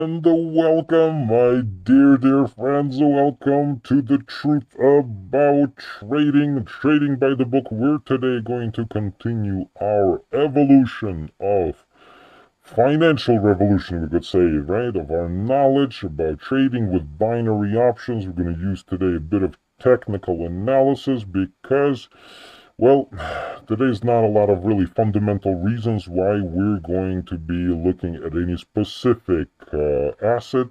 And welcome, my dear friends. Welcome to the truth about trading by the book. We're today going to continue our evolution of financial revolution, we could say, right? Of our knowledge about trading with binary options. We're going to use today a bit of technical analysis because well, today's not a lot of really fundamental reasons why we're going to be looking at any specific asset.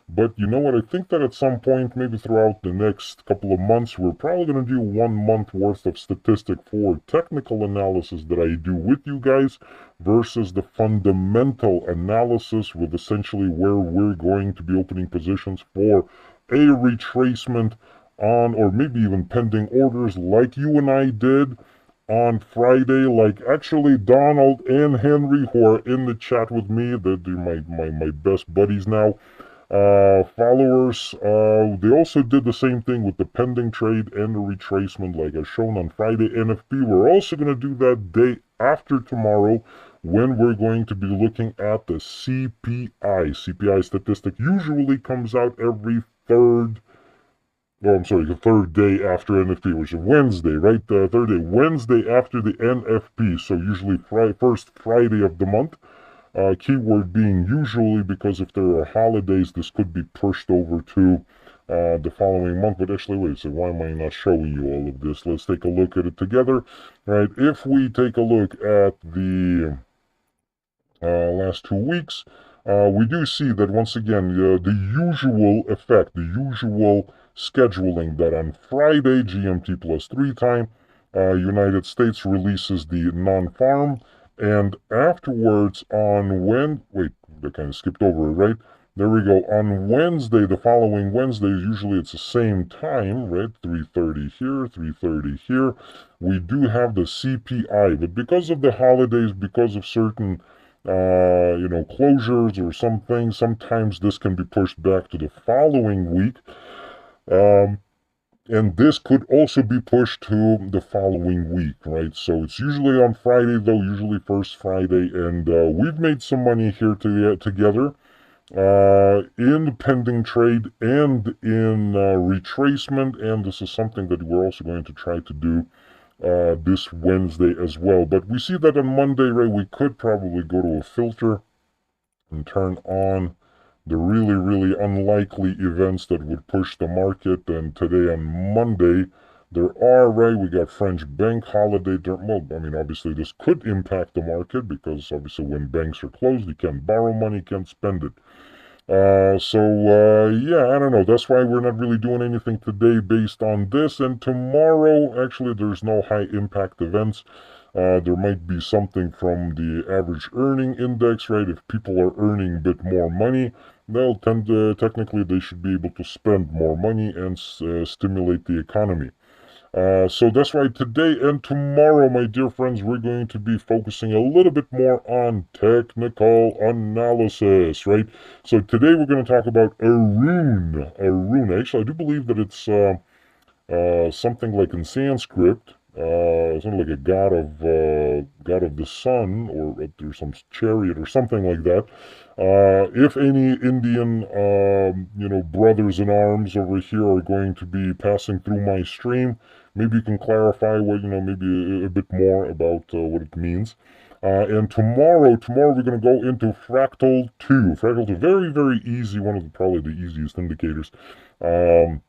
But you know what? I think that at some point, maybe throughout the next couple of months, we're probably going to do 1 month worth of statistic for technical analysis that I do with you guys versus the fundamental analysis with essentially where we're going to be opening positions for a retracement on, or maybe even pending orders like you and I did on Friday, like actually Donald and Henry, who are in the chat with me, they're my best buddies now, followers. They also did the same thing with the pending trade and the retracement, like as shown on Friday NFP. We're also going to do that day after tomorrow when we're going to be looking at the CPI. CPI statistic usually comes out every third. Oh, I'm sorry, the third day after NFP, which is Wednesday, right? The third day, Wednesday after the NFP. So usually first Friday of the month. Keyword being usually, because if there are holidays, this could be pushed over to the following month. But actually, wait a second, why am I not showing you all of this? Let's take a look at it together. Right, if we take a look at the last 2 weeks, we do see that once again, the usual effect, the usual scheduling that on Friday, GMT plus 3 time, United States releases the non-farm, and afterwards wait, I kind of skipped over it, right? There we go. On Wednesday, the following Wednesday, usually it's the same time, right? 3:30 here, 3:30 here. We do have the CPI, but because of the holidays, because of certain closures or something. Sometimes this can be pushed back to the following week. Um, and this could also be pushed to the following week, right? So it's usually on Friday, though, usually first Friday. And we've made some money here together in pending trade and in retracement. And this is something that we're also going to try to do this Wednesday as well. But we see that on Monday, right, we could probably go to a filter and turn on the really unlikely events that would push the market. And today on Monday, there are, right, we got French bank holiday. Well, I mean, obviously this could impact the market because obviously when banks are closed, you can't borrow money, you can't spend it. Yeah, I don't know. That's why we're not really doing anything today based on this. And tomorrow, actually, there's no high impact events. There might be something from the average earning index, right? If people are earning a bit more money, they'll tend to, technically, they should be able to spend more money and stimulate the economy. So that's why today and tomorrow, my dear friends, we're going to be focusing a little bit more on technical analysis, right? So today we're going to talk about Aroon. Aroon. Actually, I do believe that it's something like in Sanskrit, something like a god of the sun, or there's some chariot or something like that. If any Indian, brothers in arms over here are going to be passing through my stream, maybe you can clarify what, maybe a bit more about what it means. And tomorrow we're going to go into Fractal 2. Fractal 2, very easy, one of probably the easiest indicators. On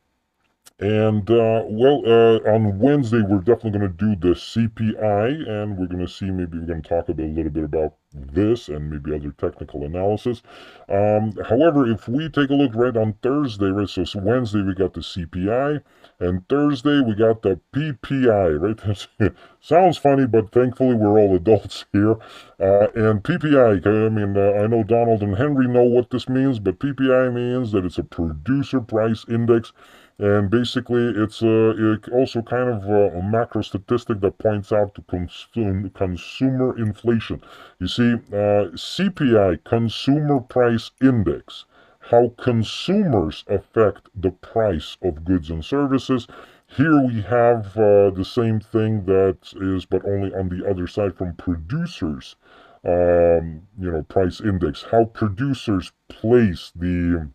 Wednesday, we're definitely going to do the CPI, and we're going to see, maybe we're going to talk a little bit about this and maybe other technical analysis. However, if we take a look right on Thursday, right, so Wednesday we got the CPI, and Thursday we got the PPI, right? Sounds funny, but thankfully we're all adults here. And PPI, I mean, I know Donald and Henry know what this means, but PPI means that it's a producer price index. And basically, it's also kind of a macro statistic that points out to consumer inflation. You see, CPI, Consumer Price Index, how consumers affect the price of goods and services. Here we have the same thing that is, but only on the other side from producers. price index, how producers place the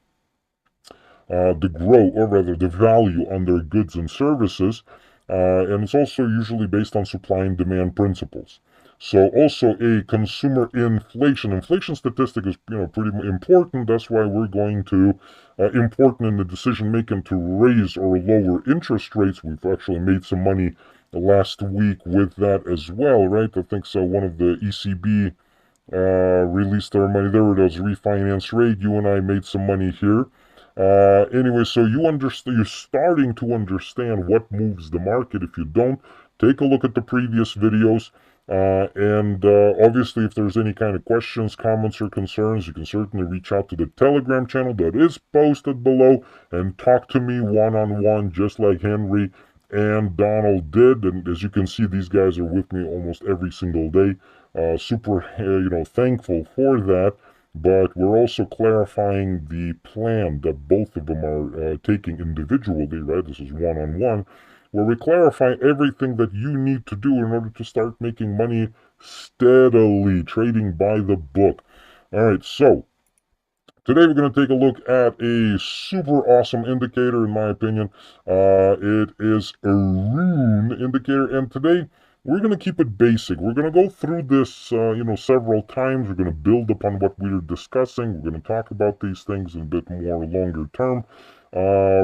growth, or rather the value on their goods and services, and it's also usually based on supply and demand principles. So also a consumer inflation statistic is pretty important. That's why we're going to important in the decision making to raise or lower interest rates. We've actually made some money last week with that as well, right? I think so. One of the ECB released our money. There it is, refinance rate. You and I made some money here. Anyway, so you're starting to understand what moves the market. If you don't, take a look at the previous videos. And obviously, if there's any kind of questions, comments, or concerns, you can certainly reach out to the Telegram channel that is posted below and talk to me one-on-one, just like Henry and Donald did. And as you can see, these guys are with me almost every single day. Super, thankful for that. But we're also clarifying the plan that both of them are taking individually, right? This is one-on-one, where we clarify everything that you need to do in order to start making money steadily, trading by the book. All right, so today we're going to take a look at a super awesome indicator, in my opinion. It is Aroon indicator, and today we're going to keep it basic. We're going to go through this, several times. We're going to build upon what we are discussing. We're going to talk about these things in a bit more longer term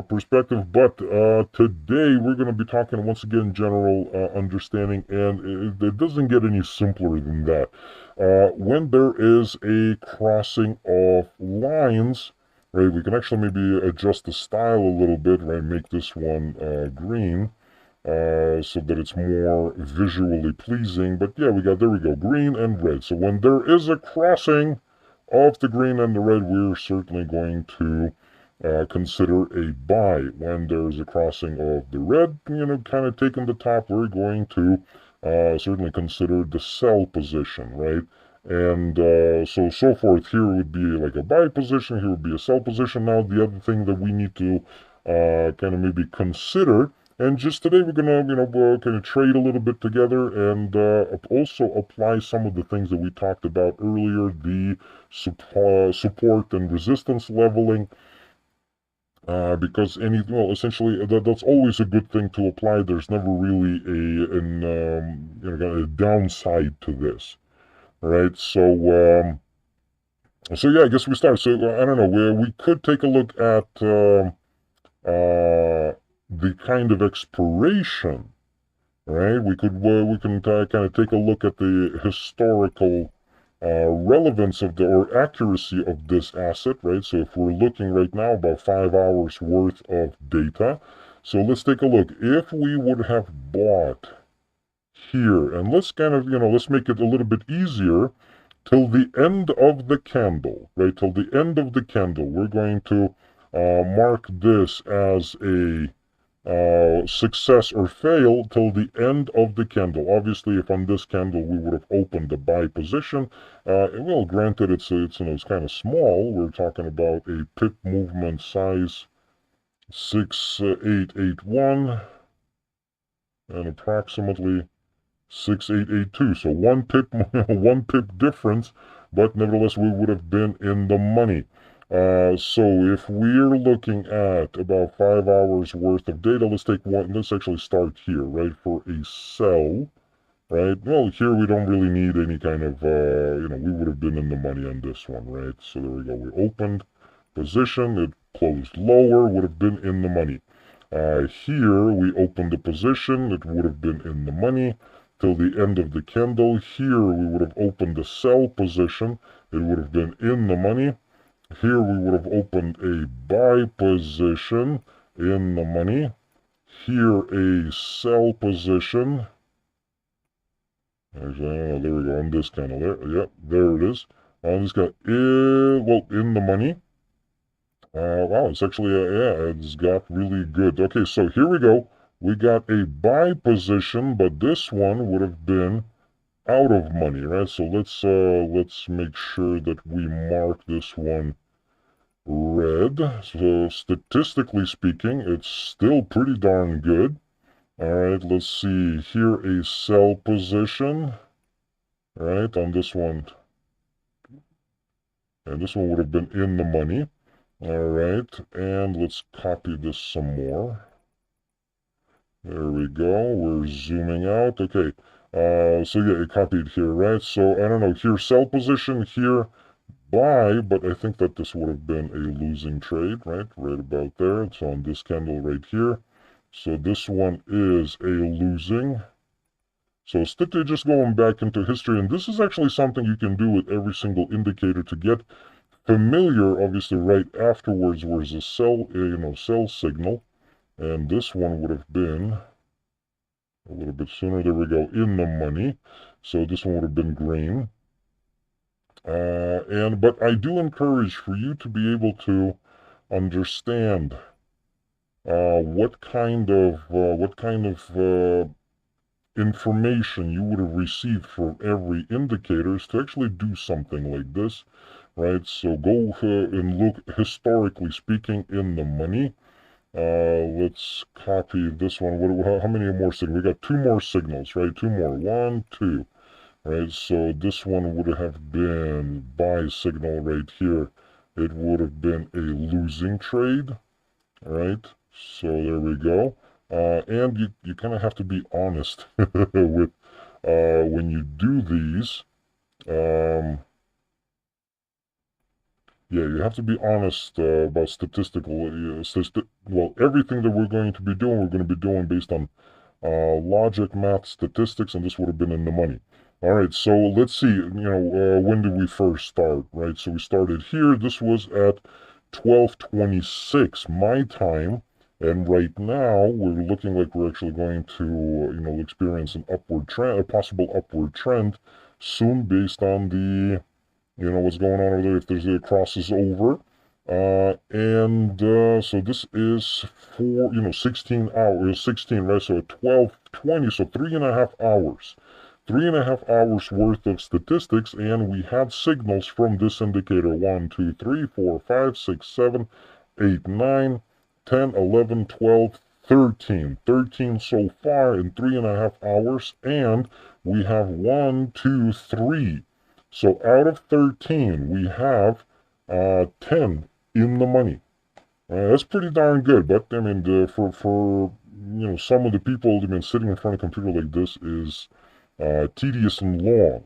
perspective. But today we're going to be talking once again general understanding, and it doesn't get any simpler than that. When there is a crossing of lines, right, we can actually maybe adjust the style a little bit, right, make this one green, so that it's more visually pleasing. But yeah, there we go, green and red. So when there is a crossing of the green and the red, we're certainly going to consider a buy. When there's a crossing of the red, kind of taking the top, we're going to certainly consider the sell position, right? And so forth. Here would be like a buy position, here would be a sell position. Now, the other thing that we need to kind of maybe consider, and just today we're gonna, kind of trade a little bit together and also apply some of the things that we talked about earlier, the support and resistance leveling. Because essentially that's always a good thing to apply. There's never really a downside to this, right? So yeah, I guess we start. So I don't know. We could take a look at the kind of expiration, right? We can kind of take a look at the historical relevance of or accuracy of this asset, right? So if we're looking right now about 5 hours worth of data, so let's take a look. If we would have bought here, and let's kind of, let's make it a little bit easier till the end of the candle, right? Till the end of the candle, we're going to mark this as a success or fail till the end of the candle. Obviously, if on this candle we would have opened the buy position, well, granted, it's kind of small. We're talking about a pip movement size 6881 and approximately 6882. So one pip, one pip difference, but nevertheless, we would have been in the money. So if we're looking at about 5 hours worth of data, let's actually start here, right, for a sell, right? Well, here we don't really need any kind of, we would have been in the money on this one, right? So there we go. We opened position, it closed lower, would have been in the money. Here we opened the position, it would have been in the money till the end of the candle. Here we would have opened the sell position, it would have been in the money. Here we would have opened a buy position in the money. Here a sell position. Actually, there we go, on this candle there. Yep, there it is. On this guy, in the money. Wow, it's actually, it's got really good. Okay, so here we go. We got a buy position, but this one would have been out of money, right? So let's make sure that we mark this one red. So statistically speaking, it's still pretty darn good. All right, let's see here, a sell position. right, on this one. And this one would have been in the money. All right, and let's copy this some more. There we go. We're zooming out. Okay. So yeah, it copied here, right? So I don't know. Here, sell position. Here, buy. But I think that this would have been a losing trade, right? Right about there. It's on this candle right here. So this one is a losing. So stick to just going back into history, and this is actually something you can do with every single indicator to get familiar. Obviously, right afterwards was a sell, sell signal, and this one would have been a little bit sooner. There we go, in the money. So this one would have been green. But I do encourage for you to be able to understand what kind of information you would have received from every indicators to actually do something like this, right? So go and look, historically speaking, in the money. Let's copy this one. How many more signals? We got two more signals, right? Two more. One, two. Right, so this one would have been buy signal right here. It would have been a losing trade, right? So there we go. And you kind of have to be honest with when you do these. Um, Yeah, you have to be honest about statistical. Well, everything that we're going to be doing, we're going to be doing based on logic, math, statistics, and this would have been in the money. All right, so let's see. When did we first start? Right, so we started here. This was at 12:26 my time, and right now we're looking like we're actually going to, experience an upward trend, a possible upward trend soon, based on the what's going on over there, if there's a crosses over. So this is for, 16 hours, 16, right? So at 12:20, so 3.5 hours. 3.5 hours worth of statistics, and we have signals from this indicator. 1, 2, 3, 4, 5, 6, 7, 8, 9, 10, 11, 12, 13. 13 so far in 3.5 hours, and we have 1, 2, 3. So out of 13, we have 10 in the money. That's pretty darn good. But I mean, for some of the people, sitting in front of a computer like this is tedious and long.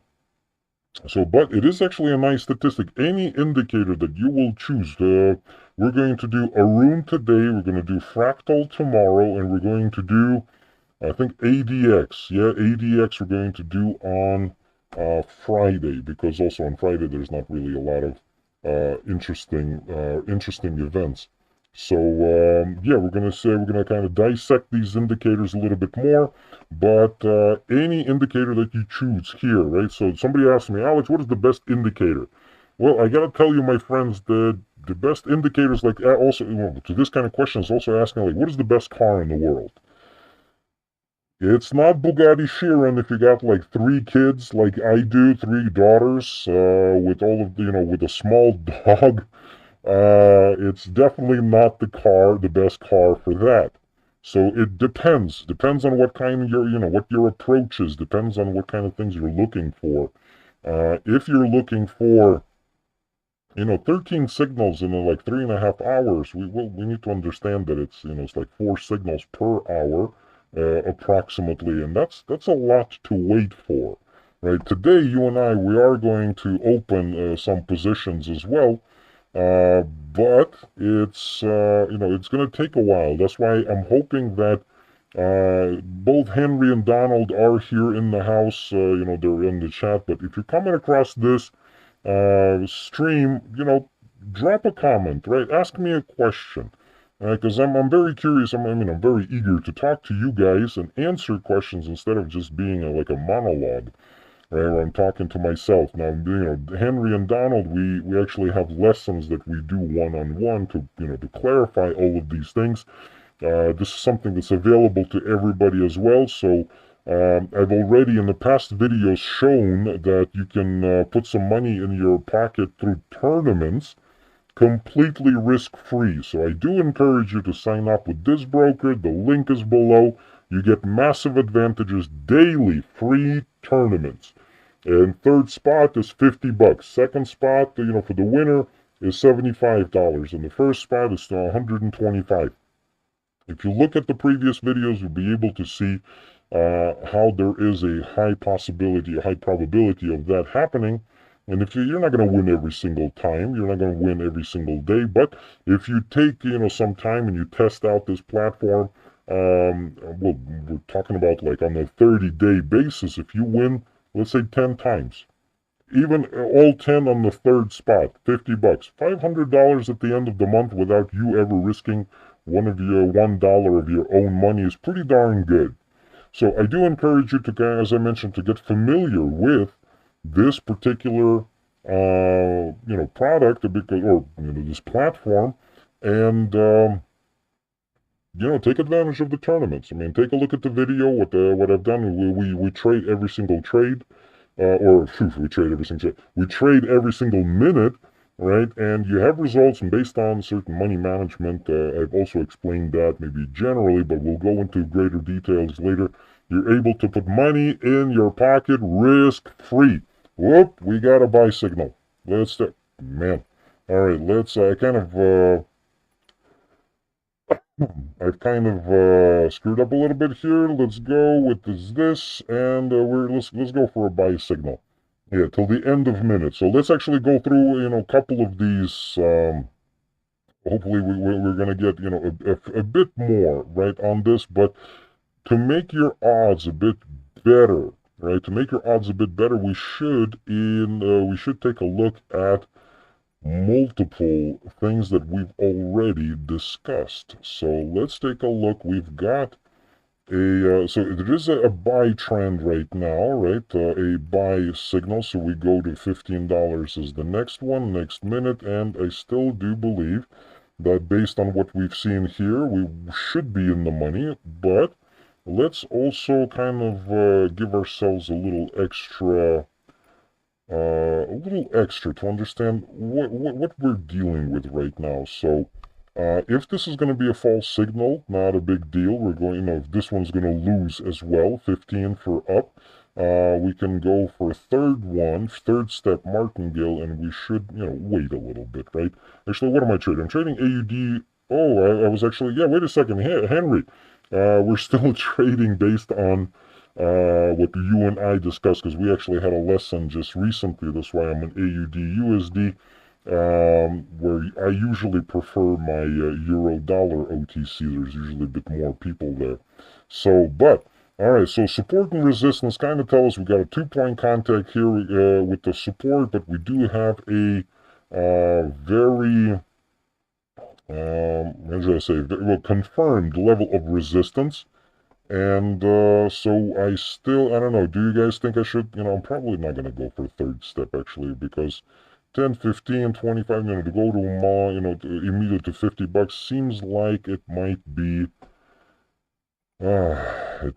So, but it is actually a nice statistic. Any indicator that you will choose, we're going to do Aroon today, we're going to do fractal tomorrow, and we're going to do, I think, ADX. Yeah, ADX we're going to do on Friday, because also on Friday there's not really a lot of interesting events. So yeah, we're gonna kind of dissect these indicators a little bit more. But any indicator that you choose here, right? So somebody asked me, Alex, what is the best indicator? Well, I gotta tell you, my friends, the best indicators, like also to this kind of question, is also asking, like, what is the best car in the world? It's not Bugatti Chiron if you got like 3 kids, like I do, 3 daughters, with all of the, with a small dog. It's definitely not the best car for that. So it depends on what kind of what your approach is, depends on what kind of things you're looking for. If you're looking for, 13 signals in like 3.5 hours, we need to understand that it's like 4 signals per hour, approximately, and that's a lot to wait for. Right? Today, you and I, we are going to open some positions as well. But it's going to take a while. That's why I'm hoping that both Henry and Donald are here in the house. They're in the chat. But if you're coming across this stream, drop a comment, right? Ask me a question. Because I'm very curious. I'm very eager to talk to you guys and answer questions instead of just being like a monologue. Right, where I'm talking to myself. Now, Henry and Donald, we actually have lessons that we do one-on-one to, to clarify all of these things. This is something that's available to everybody as well. So, I've already in the past videos shown that you can put some money in your pocket through tournaments completely risk-free. So I do encourage you to sign up with this broker. The link is below. You get massive advantages, daily free tournaments. And third spot is $50. Second spot, for the winner is $75, and the first spot is 125. If you look at the previous videos, you'll be able to see how there is a high possibility, a high probability of that happening. And if you're not going to win every single time, you're not going to win every single day. But if you take, some time and you test out this platform, well, we're talking about like on a 30-day basis, if you win, let's say 10 times, even all 10 on the third spot, $50, $500 at the end of the month without you ever risking $1 of your own money is pretty darn good. So I do encourage you to, as I mentioned, to get familiar with this particular, product, because, or this platform, and take advantage of the tournaments. I mean, take a look at the video. What I've done, we trade every single trade, we trade every single we trade every single minute, right? And you have results, and based on certain money management, I've also explained that maybe generally, but we'll go into greater details later. You're able to put money in your pocket risk-free. Whoop, we got a buy signal. Let's man. All right, let's I've kind of screwed up a little bit here. Let's go with this, and let's go for a buy signal. Yeah, till the end of minute. So let's actually go through a couple of these. Hopefully we're gonna get a bit more right on this, but to make your odds a bit better, right? To make your odds a bit better, we should take a look at multiple things that we've already discussed. So let's take a look. We've got so there is a buy trend right now, right? A buy signal. So we go to $15 is the next one, next minute, and I still do believe that based on what we've seen here, we should be in the money, but let's also kind of give ourselves a little extra to understand what we're dealing with right now. So, if this is going to be a false signal, not a big deal. We're going, if this one's going to lose as well, 15 for up, we can go for a third step martingale, and we should, wait a little bit, right? Actually, what am I trading? I'm trading AUD. Oh, I was actually, yeah, wait a second. Henry, we're still trading based on what you and I discussed, because we actually had a lesson just recently. That's why I'm an AUD USD, where I usually prefer my euro dollar OTC. There's usually a bit more people there. So, but all right. So support and resistance kind of tell us we got a 2-point contact here with the support, but we do have a very how should I say, well, confirmed level of resistance. And so I don't know, do you guys think I should, I'm probably not going to go for a third step actually, because 10, 15, 25, to go to a mall, immediately to $50 seems like it might be a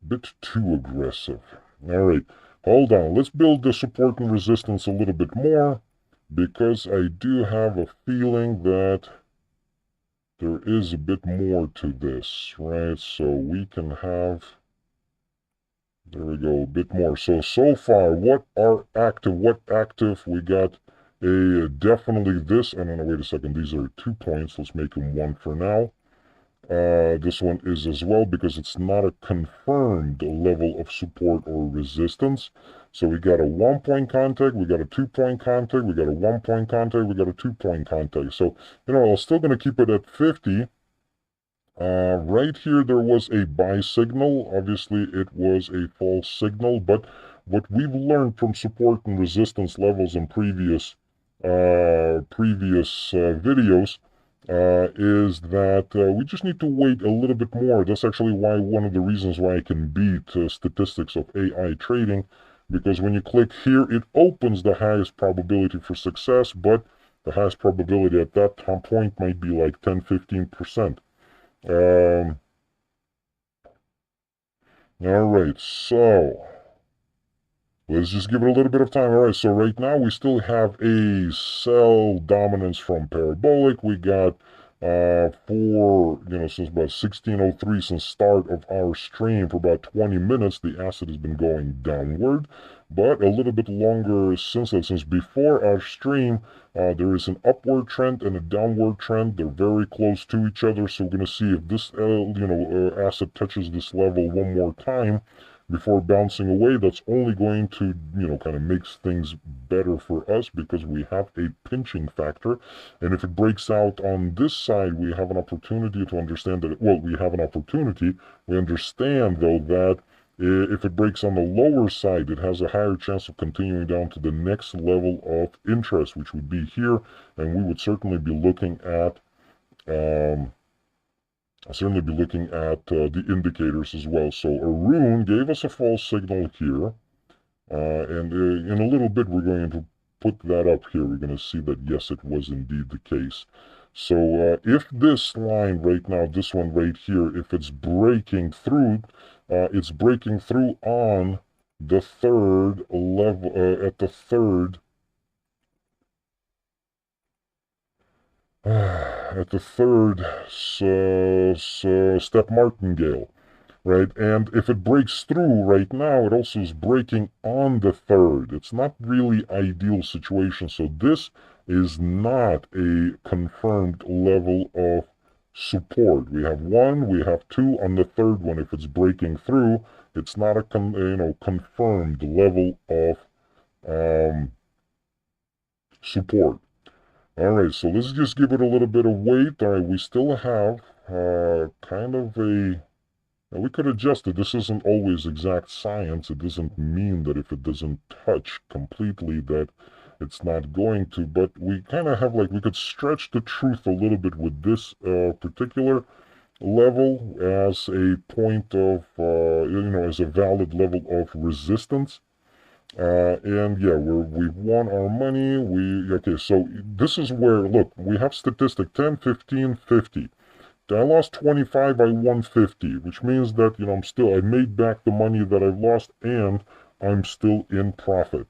bit too aggressive. All right, hold on. Let's build the support and resistance a little bit more, because I do have a feeling that there is a bit more to this, right? So we can have, there we go, a bit more. So far, what active, we got a definitely this, and then wait a second, these are 2 points, let's make them 1 for now. This one is as well, because it's not a confirmed level of support or resistance. So we got a 1-point contact, we got a 2-point contact, we got a 1-point contact, we got a 2-point contact. So, I'm still going to keep it at 50. Right here, there was a buy signal. Obviously, it was a false signal, but what we've learned from support and resistance levels in previous videos is that we just need to wait a little bit more. That's actually one of the reasons why I can beat statistics of AI trading, because when you click here, it opens the highest probability for success, but the highest probability at that point might be like 10-15%. All right, so let's just give it a little bit of time. All right, so right now we still have a sell dominance from parabolic. We got for, since about 1603, since start of our stream, for about 20 minutes, the asset has been going downward. But a little bit longer since that, since before our stream, there is an upward trend and a downward trend. They're very close to each other. So we're going to see if this, asset touches this level one more time before bouncing away. That's only going to, kind of makes things better for us because we have a pinching factor. And if it breaks out on this side, we have an opportunity to understand that, well, we have an opportunity. We understand, though, that if it breaks on the lower side, it has a higher chance of continuing down to the next level of interest, which would be here. And we would certainly be looking at the indicators as well. So Aroon gave us a false signal here. And in a little bit, we're going to put that up here. We're going to see that, yes, it was indeed the case. So if this line right now, this one right here, if it's breaking through on the third level, at the third step martingale. Right? And if it breaks through right now, it also is breaking on the third. It's not really ideal situation. So this is not a confirmed level of support. We have one, we have two. On the third one, if it's breaking through, it's not a confirmed level of support. All right, so let's just give it a little bit of weight. All right, we still have kind of a. Now we could adjust it. This isn't always exact science. It doesn't mean that if it doesn't touch completely that it's not going to. But we kind of have we could stretch the truth a little bit with this particular level as a point of, as a valid level of resistance. And yeah, we've won our money. Okay, so this is where, look, we have statistic 10, 15, 50. I lost 25, I won 50, which means that, I made back the money that I've lost and I'm still in profit.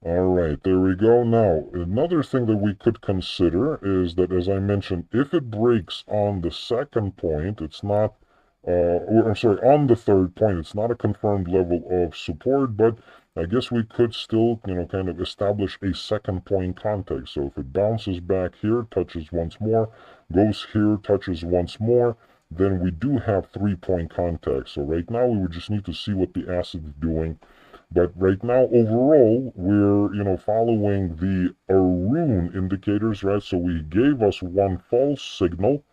All right, there we go. Now, another thing that we could consider is that, as I mentioned, if it breaks on the second point, it's not, on the third point, it's not a confirmed level of support, but I guess we could still, kind of establish a second point contact. So if it bounces back here, touches once more, goes here, touches once more, then we do have 3-point contact. So right now, we would just need to see what the asset is doing. But right now, overall, we're, following the Aroon indicators, right? So we gave us one false signal,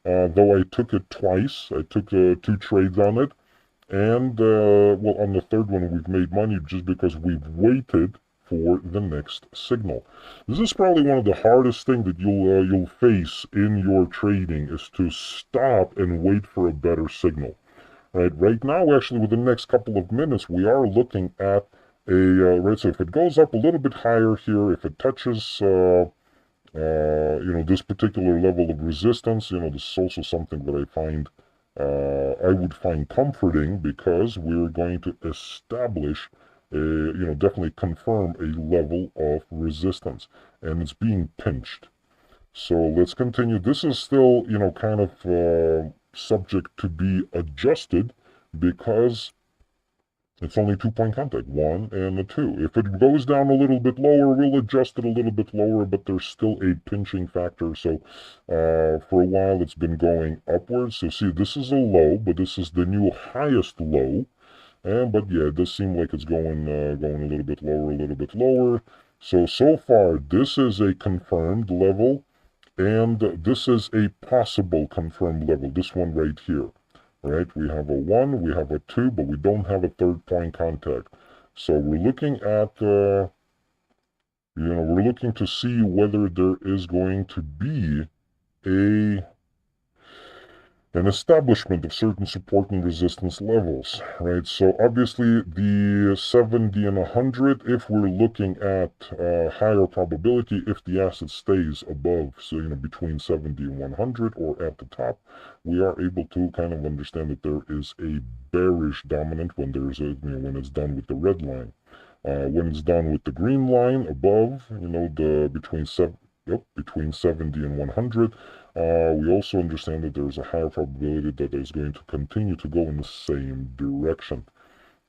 though I took it twice. I took 2 trades on it. And, on the third one, we've made money just because we've waited for the next signal. This is probably one of the hardest things that you'll face in your trading is to stop and wait for a better signal. Right now, actually, within the next couple of minutes, we are looking at right, so if it goes up a little bit higher here, if it touches, this particular level of resistance, this is also something that I would find comforting because we're going to establish, definitely confirm a level of resistance, and it's being pinched. So let's continue. This is still, kind of subject to be adjusted because it's only 2-point contact, 1 and a 2. If it goes down a little bit lower, we'll adjust it a little bit lower, but there's still a pinching factor. So for a while, it's been going upwards. So see, this is a low, but this is the new highest low. But yeah, it does seem like it's going a little bit lower, a little bit lower. So far, this is a confirmed level. And this is a possible confirmed level, this one right here. Right? We have a 1, we have a 2, but we don't have a 3rd-point contact. So we're looking at, we're looking to see whether there is going to be an establishment of certain support and resistance levels, right? So obviously the 70 and 100, if we're looking at higher probability, if the asset stays above, so, between 70 and 100 or at the top, we are able to kind of understand that there is a bearish dominant when there's when it's done with the red line. When it's done with the green line above, between Yep, between 70 and 100. We also understand that there's a higher probability that it's going to continue to go in the same direction.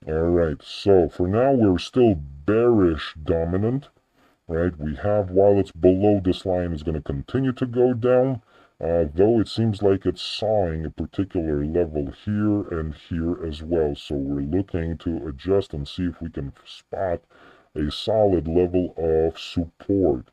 Alright, so for now we're still bearish dominant, right? We have, while it's below this line, is going to continue to go down, though it seems like it's sawing a particular level here and here as well. So we're looking to adjust and see if we can spot a solid level of support.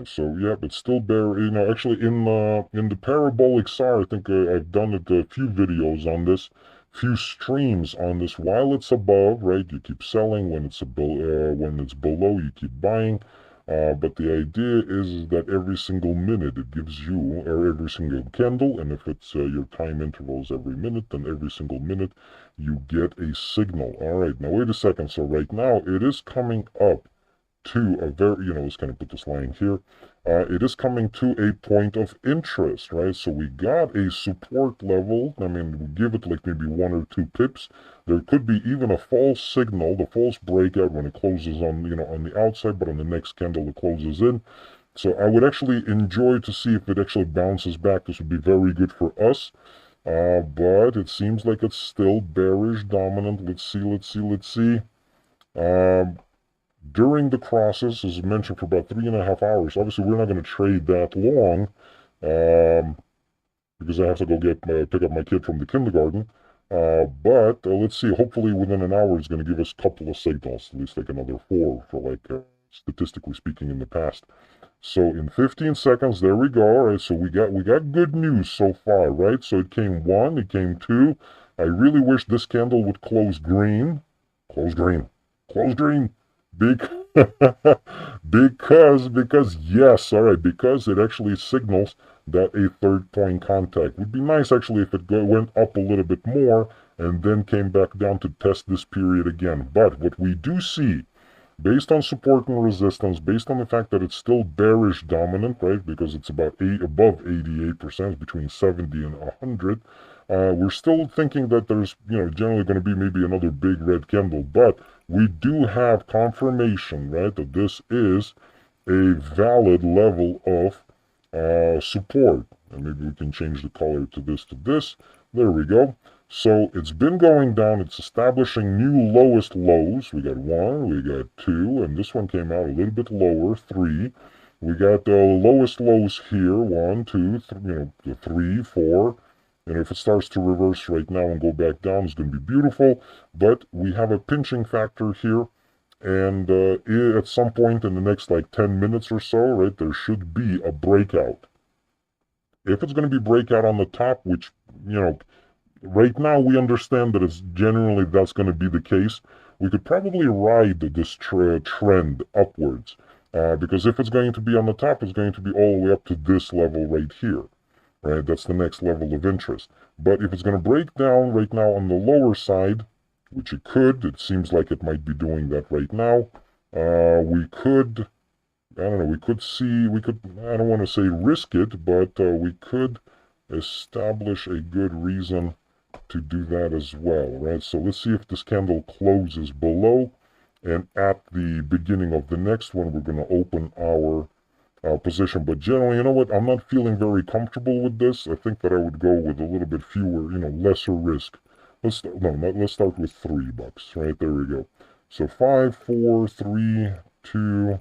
So yeah, but still bear, actually in the parabolic SAR, I think I've done a few videos on this, few streams on this. While it's above, right, you keep selling. When it's below, you keep buying. But the idea is that every single minute it gives you, or every single candle, and if it's your time intervals every minute, then every single minute you get a signal. All right, now wait a second. So right now it is coming up to a very, let's kind of put this line here. It is coming to a point of interest, right? So we got a support level. I mean, we give it like maybe 1 or 2 pips. There could be even a false signal, the false breakout when it closes on, on the outside, but on the next candle it closes in. So I would actually enjoy to see if it actually bounces back. This would be very good for us. But it seems like it's still bearish dominant. Let's see. Um, During the process, as mentioned, for about 3.5 hours. Obviously, we're not going to trade that long because I have to go pick up my kid from the kindergarten. But let's see. Hopefully, within an hour, it's going to give us a couple of signals, at least like another 4 for statistically speaking in the past. So in 15 seconds, there we go. All right, so we got good news so far, right? So it came 1, it came 2. I really wish this candle would close green. Close green. Close green. Big because yes, all right, because it actually signals that a third point contact would be nice actually if it went up a little bit more and then came back down to test this period again. But what we do see, based on support and resistance, based on the fact that it's still bearish dominant, right? Because it's about above 88%, between 70 and 100. We're still thinking that there's, generally going to be maybe another big red candle, but we do have confirmation, right, that this is a valid level of support. And maybe we can change the color to this, There we go. So it's been going down. It's establishing new lowest lows. We got 1, we got 2, and this one came out a little bit lower, 3. We got the lowest lows here, 1, 2, 3, 4. And if it starts to reverse right now and go back down, it's going to be beautiful. But we have a pinching factor here. And at some point in the next like 10 minutes or so, right, there should be a breakout. If it's going to be breakout on the top, which, right now we understand that it's generally that's going to be the case, we could probably ride this trend upwards. Because if it's going to be on the top, it's going to be all the way up to this level right here. Right, that's the next level of interest. But if it's going to break down right now on the lower side, which it seems like it might be doing that right now, we could, I don't know, I don't want to say risk it, but we could establish a good reason to do that as well, right? So let's see if this candle closes below, and at the beginning of the next one, we're going to open our position. But generally, you know what? I'm not feeling very comfortable with this. I think that I would go with a little bit fewer, lesser risk. Let's start with $3, right? There we go. So 5, 4, 3, 2.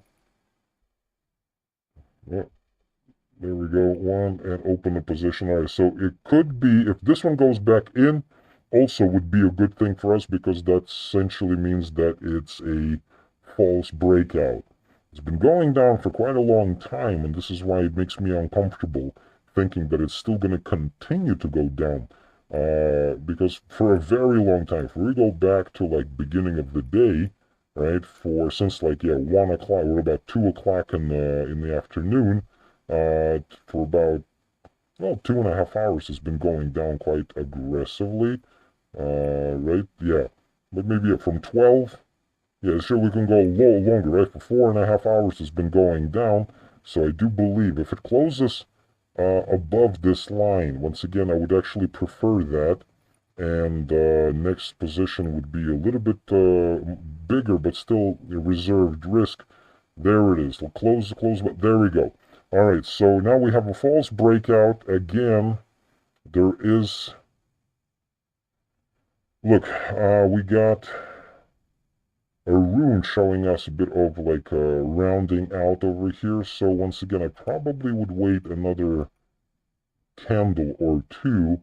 Yeah, there we go. 1, and open the position. All right. So it could be, if this one goes back in, also would be a good thing for us, because that essentially means that it's a false breakout. It's been going down for quite a long time, and this is why it makes me uncomfortable thinking that it's still going to continue to go down. Because for a very long time, if we go back to like beginning of the day, right, since like 1 o'clock, we're about 2 o'clock in the afternoon, for about 2.5 hours, has been going down quite aggressively, right? Yeah, but maybe from 12. Yeah, sure, we can go longer, right? For 4.5 hours, it's been going down. So I do believe if it closes above this line, once again, I would actually prefer that. and next position would be a little bit bigger, but still a reserved risk. There it is. We'll close, but there we go. All right, so now we have a false breakout. Again, there is, look, we got Aroon showing us a bit of like rounding out over here. So once again, I probably would wait another candle or two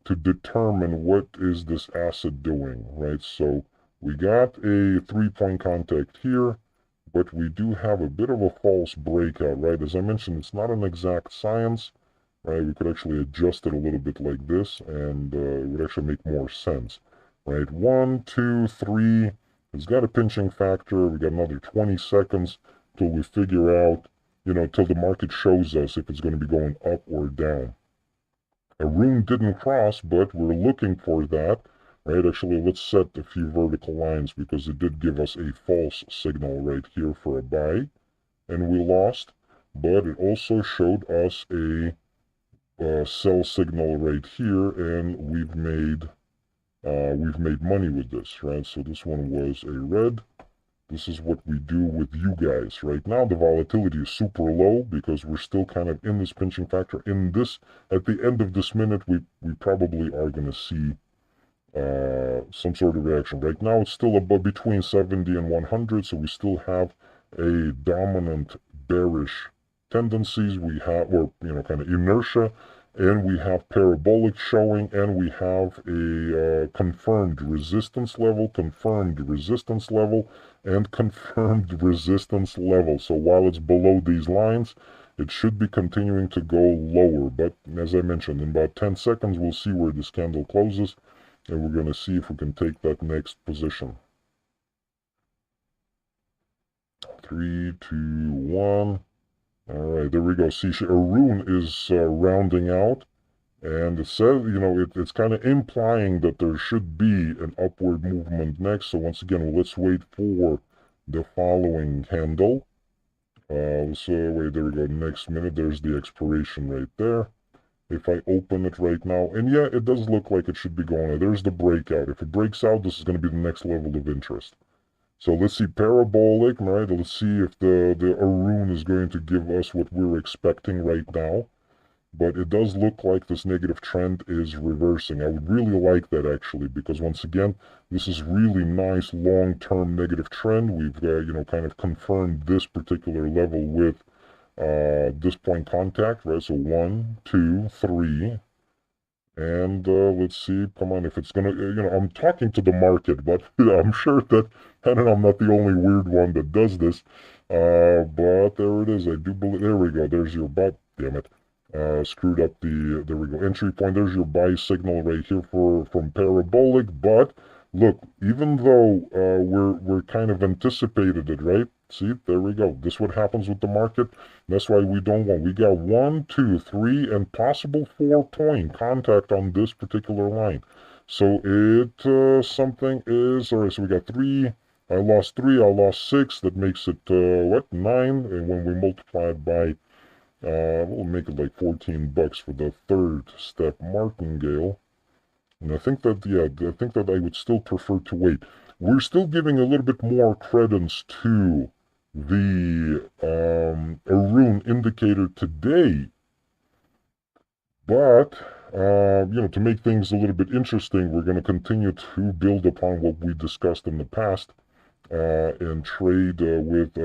to determine what is this asset doing, right? So we got a 3-point contact here, but we do have a bit of a false breakout, right? As I mentioned, it's not an exact science, right? We could actually adjust it a little bit like this, and it would actually make more sense, right? 1, 2, 3. It's got a pinching factor. We got another 20 seconds till we figure out, till the market shows us if it's going to be going up or down. Aroon didn't cross, but we're looking for that, right? Actually, let's set a few vertical lines because it did give us a false signal right here for a buy, and we lost. But it also showed us a sell signal right here, and we've made money with this, right? So this one was a red. This is what we do with you guys. Right now, the volatility is super low because we're still kind of in this pinching factor. At the end of this minute, we probably are going to see some sort of reaction. Right now, it's still above between 70 and 100, so we still have a dominant bearish tendencies. We have, or kind of inertia, and we have parabolic showing, and we have a confirmed resistance level, and confirmed resistance level. So while it's below these lines, it should be continuing to go lower. But as I mentioned, in about 10 seconds, we'll see where this candle closes, and we're going to see if we can take that next position. 3, 2, 1. All right, there we go. See, Aroon is rounding out, and it says, it's kind of implying that there should be an upward movement next. So once again, let's wait for the following candle. Wait, there we go. Next minute, there's the expiration right there. If I open it right now, and yeah, it does look like it should be going. There's the breakout. If it breaks out, this is going to be the next level of interest. So let's see, parabolic, right? Let's see if the Aroon is going to give us what we're expecting right now. But it does look like this negative trend is reversing. I would really like that, actually, because once again, this is really nice long-term negative trend. We've, kind of confirmed this particular level with this point contact, right? So 1, 2, 3. And let's see, come on, if it's gonna, I'm talking to the market, but I'm sure that, I don't know, I'm not the only weird one that does this. But there it is. I do believe, there we go. There's your buy, damn it. Screwed up there we go, entry point. There's your buy signal right here from parabolic. But look, even though we're kind of anticipated it, right? See, there we go. This is what happens with the market. That's why we don't want. We got 1, 2, 3, and possible 4-point contact on this particular line. So something is, all right, so we got 3. I lost 3, I lost 6. That makes it, 9? And when we multiply it by, we'll make it like $14 for the third step martingale. And I think that, I would still prefer to wait. We're still giving a little bit more credence to the Aroon indicator today, but to make things a little bit interesting, we're going to continue to build upon what we discussed in the past and trade with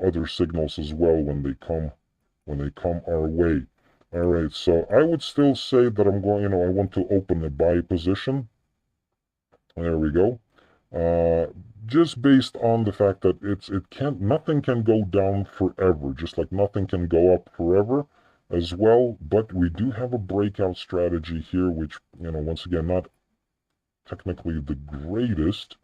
other signals as well when they come our way. All right, so I would still say that I'm going, I want to open a buy position. There we go. Just based on the fact that nothing can go down forever, just like nothing can go up forever as well. But we do have a breakout strategy here, which, once again, not technically the greatest,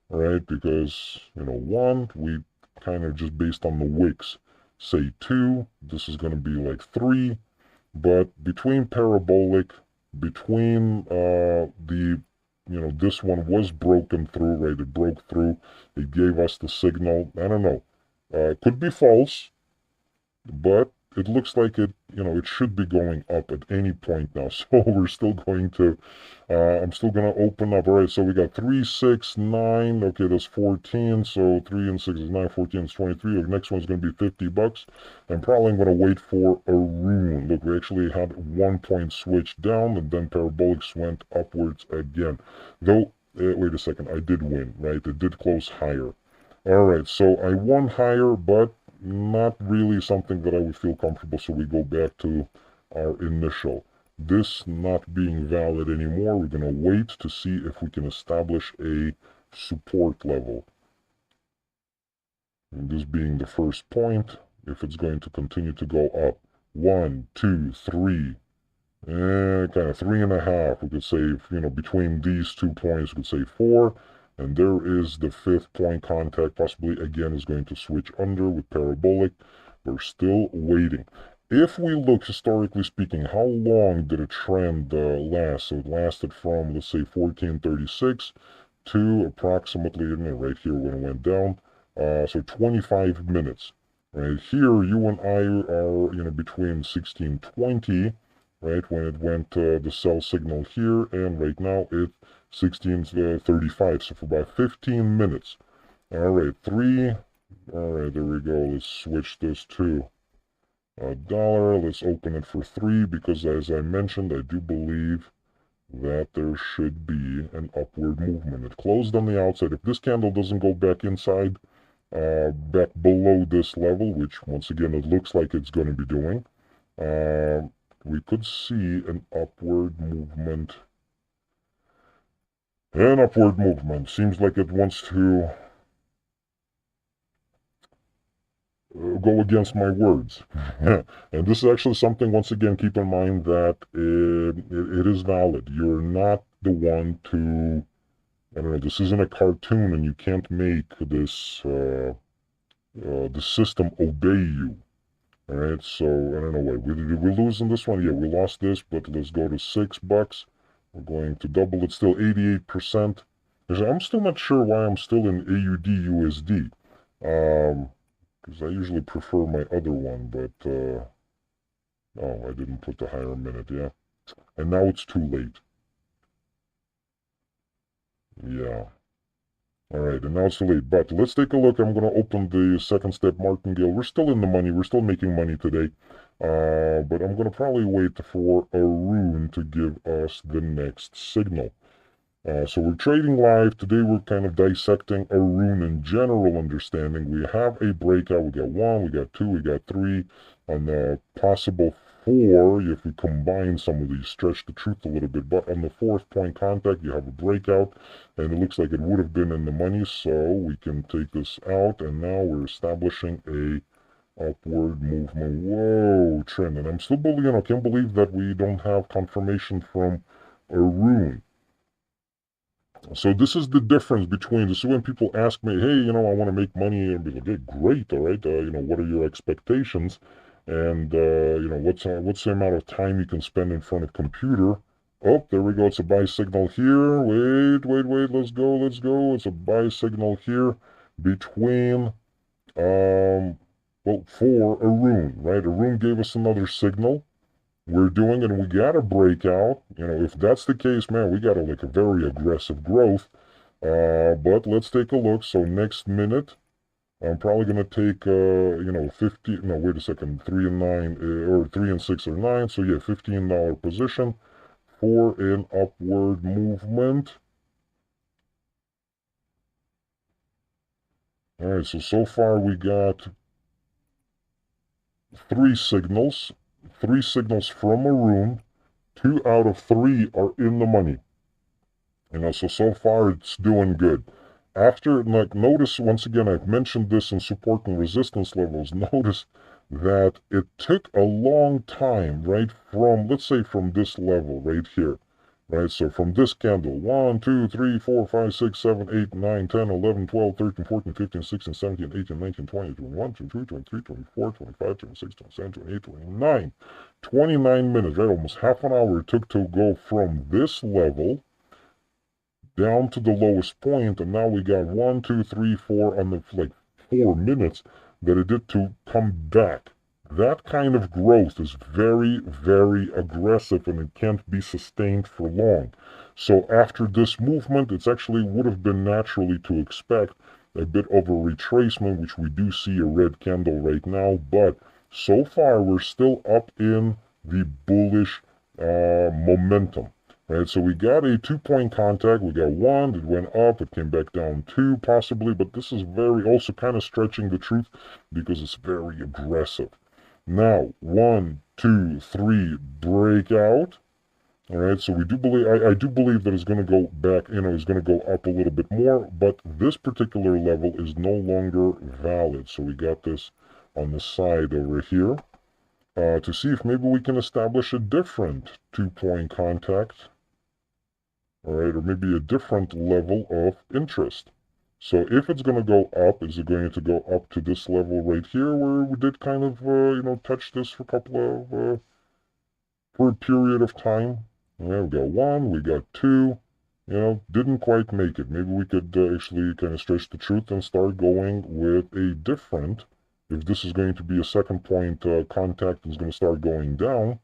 right? Because, 1, we kind of just based on the wicks, say 2, this is going to be like 3, but between parabolic, between this one was broken through, right? It broke through. It gave us the signal. I don't know. Could be false, but it looks like it, it should be going up at any point now. So we're still going to, I'm still going to open up. All right, so we got 3, 6, 9. Okay, that's 14. So 3 and 6 is 9, 14 is 23. The next one's going to be $50. I'm probably going to wait for Aroon. Look, we actually had 1 point switch down, and then parabolics went upwards again. Though, wait a second, I did win, right? It did close higher. All right, so I won higher, but not really something that I would feel comfortable, so we go back to our initial. This not being valid anymore, we're going to wait to see if we can establish a support level. And this being the first point, if it's going to continue to go up. 1, 2, 3, kind of 3.5. We could say, between these 2 points, we could say 4. And there is the 5th point contact, possibly again is going to switch under with parabolic. We're still waiting. If we look historically speaking, how long did a trend last? So it lasted from, let's say, 1436 to approximately, right here when it went down, so 25 minutes. Right here, you and I are, between 1620, right, when it went the sell signal here, and right now it's 1635, so for about 15 minutes. All right, all right, there we go. Let's switch this to $1. Let's open it for 3, because as I mentioned, I do believe that there should be an upward movement. It closed on the outside. If this candle doesn't go back inside, back below this level, which once again it looks like it's going to be doing, we could see an upward movement. An upward movement. Seems like it wants to go against my words. And this is actually something, once again, keep in mind that it is valid. You're not the one to, I don't know, this isn't a cartoon, and you can't make this, the system obey you. Alright, so, I don't know, wait, did we lose in this one? Yeah, we lost this, but let's go to $6. We're going to double it, still 88%. I'm still not sure why I'm still in AUD USD. Because I usually prefer my other one, but, oh, I didn't put the higher minute, yeah. And now it's too late. Yeah. Alright, and now it's too late, but let's take a look. I'm going to open the second step martingale. We're still in the money. We're still making money today. But I'm going to probably wait for Aroon to give us the next signal. So we're trading live. Today we're kind of dissecting Aroon in general understanding. We have a breakout. We got 1, we got 2, we got 3. On the possible 4, if we combine some of these, stretch the truth a little bit. But on the 4th point contact, you have a breakout. And it looks like it would have been in the money. So we can take this out. And now we're establishing a upward movement. Whoa, trend. And I'm still believing, I can't believe that we don't have confirmation from Aroon. So this is the difference between, this is when people ask me, hey, I want to make money, and be like, hey, great, all right, what are your expectations? And, what's the amount of time you can spend in front of computer? Oh, there we go, it's a buy signal here. Wait, let's go. It's a buy signal here between, well, for Aroon, right? Aroon gave us another signal. We're doing and we got a breakout. If that's the case, man, we got a very aggressive growth. But let's take a look. So next minute, I'm probably gonna take 50. No, wait a second, 3 and 9, or 3 and 6 or 9. So yeah, $15 position for an upward movement. All right. So far we got 3 signals. 3 signals from Aroon. 2 out of 3 are in the money. So far it's doing good. After, notice, once again, I've mentioned this in support and resistance levels, notice that it took a long time, right, from, let's say, from this level right here, right, so from this candle, 1, 2, 3, 4, 5, 6, 7, 8, 9, 10, 11, 12, 13, 14, 15, 16, 17, 18, 19, 20, 21, 22, 23, 24, 25, 26, 27, 28, 29, 29 minutes, right, almost half an hour it took to go from this level down to the lowest point, and now we got 1, 2, 3, 4 on the 4 minutes that it did to come back. that kind of growth is very, very aggressive and it can't be sustained for long. So after this movement, it's actually would have been naturally to expect a bit of a retracement, which we do see a red candle right now, but so far we're still up in the bullish momentum. Right, so we got a 2-point contact. We got one, it went up, it came back down two, possibly, but this is very also kind of stretching the truth because it's very aggressive. Now, 1, 2, 3, breakout. All right, so we do believe, I do believe that it's going to go back, it's going to go up a little bit more, but this particular level is no longer valid. So we got this on the side over here to see if maybe we can establish a different 2-point contact, all right, or maybe a different level of interest. So if it's going to go up, is it going to go up to this level right here where we did kind of, touch this for a couple of, for a period of time? Yeah, we got one, we got two, didn't quite make it. Maybe we could actually kind of stretch the truth and start going with a different, if this is going to be a second point contact and is going to start going down,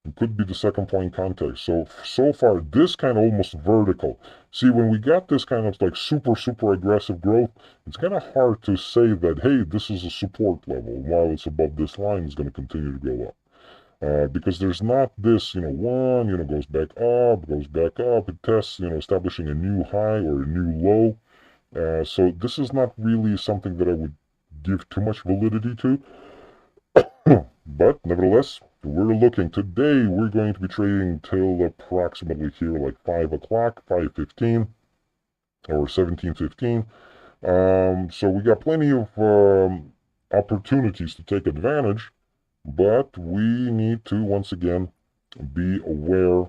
it could be the second point contact. So far, this kind of almost vertical. See, when we got this kind of like super, super aggressive growth, it's kind of hard to say that, hey, this is a support level. While it's above this line, it's going to continue to go up. Because there's not this, one, goes back up, it tests, establishing a new high or a new low. So this is not really something that I would give too much validity to. But nevertheless, we're looking. Today, we're going to be trading till approximately here, like 5 o'clock, 5:15, or 17:15. So we got plenty of opportunities to take advantage, but we need to, once again, be aware,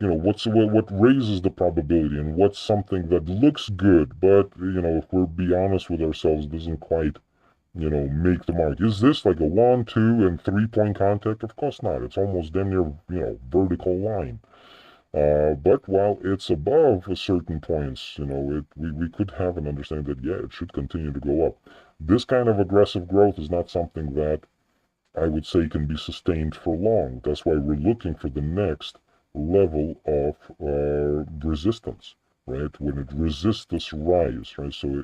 what raises the probability and what's something that looks good, but, if we're be honest with ourselves, doesn't quite make the mark. Is this like a 1, 2, and 3-point contact? Of course not. It's almost damn near, vertical line. But while it's above a certain points, we could have an understanding that, yeah, it should continue to go up. This kind of aggressive growth is not something that I would say can be sustained for long. That's why we're looking for the next level of resistance, right? When it resists this rise, right? So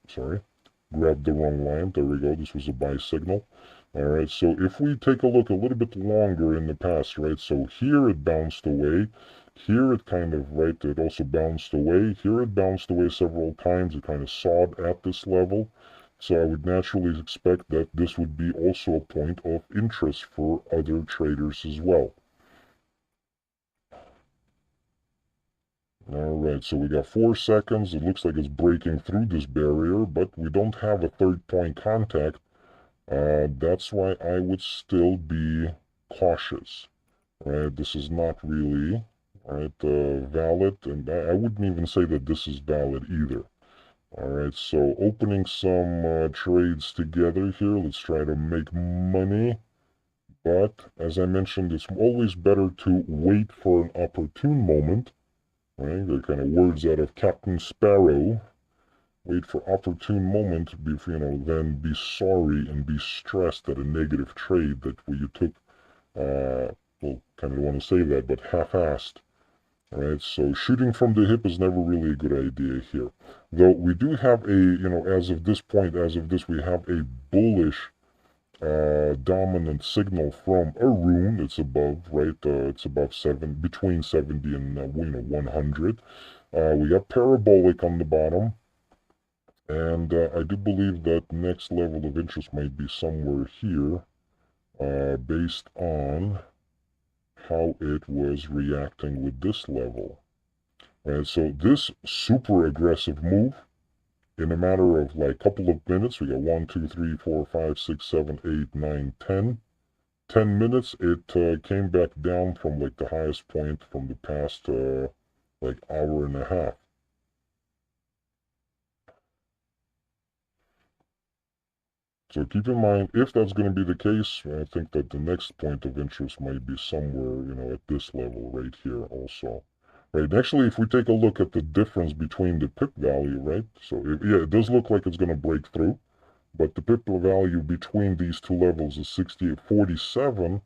sorry, grabbed the wrong line. There we go. This was a buy signal. All right. So if we take a look a little bit longer in the past, right? So here it bounced away. Here it kind of, right, it also bounced away. Here it bounced away several times. It kind of sawed at this level. So I would naturally expect that this would be also a point of interest for other traders as well. Alright, so we got 4 seconds. It looks like it's breaking through this barrier, but we don't have a 3rd-point contact. That's why I would still be cautious. Right, this is not really valid, and I wouldn't even say that this is valid either. Alright, so opening some trades together here. Let's try to make money. But, as I mentioned, it's always better to wait for an opportune moment. Right, the kind of words out of Captain Sparrow. Wait for opportune moment, then be sorry and be stressed at a negative trade that you took, kind of want to say that, but half-assed. Right, so shooting from the hip is never really a good idea here. Though we do have as of this, we have a bullish dominant signal from Aroon. It's above, right? It's above between 70 and 100. We got parabolic on the bottom, and I do believe that next level of interest might be somewhere here, based on how it was reacting with this level. Right, so this super aggressive move, in a matter of like a couple of minutes, we got 1, 2, 3, 4, 5, 6, 7, 8, 9, 10. 10 minutes, it came back down from like the highest point from the past like hour and a half. So keep in mind, if that's going to be the case, I think that the next point of interest might be somewhere, at this level right here also. right? Actually, if we take a look at the difference between the pip value, right? So, yeah, it does look like it's going to break through, but the pip value between these two levels is 68.47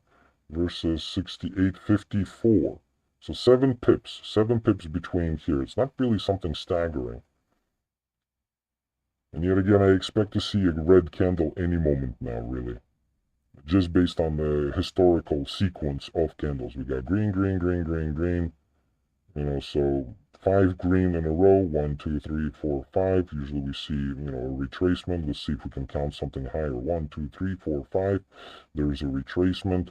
versus 68.54. So 7 pips between here. It's not really something staggering. And yet again, I expect to see a red candle any moment now, really. Just based on the historical sequence of candles. We got green, green, green, green, green. So 5 green in a row. 1, 2, 3, 4, 5. Usually we see, a retracement. Let's see if we can count something higher. 1, 2, 3, 4, 5. There's a retracement.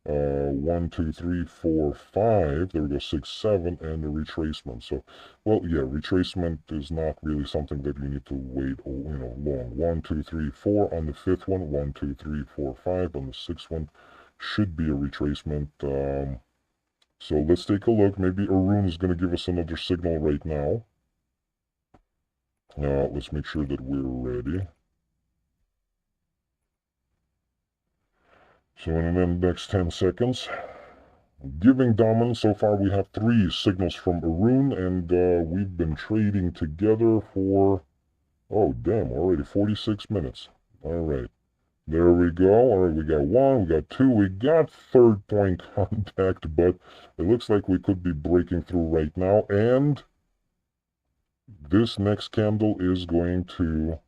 1, 2, 3, 4, 5. There we go. 6, 7, and a retracement. So, well, yeah, retracement is not really something that you need to wait, long. 1, 2, 3, 4 on the fifth one. 1, 2, 3, 4, 5 on the sixth one. Should be a retracement. So let's take a look. Maybe Aroon is going to give us another signal right now. Let's make sure that we're ready. So in the next 10 seconds, giving dominance. So far we have 3 signals from Aroon, and we've been trading together for, oh damn, already 46 minutes. All right. There we go. All right, we got 1, we got 2, we got third point contact, but it looks like we could be breaking through right now, and this next candle is going to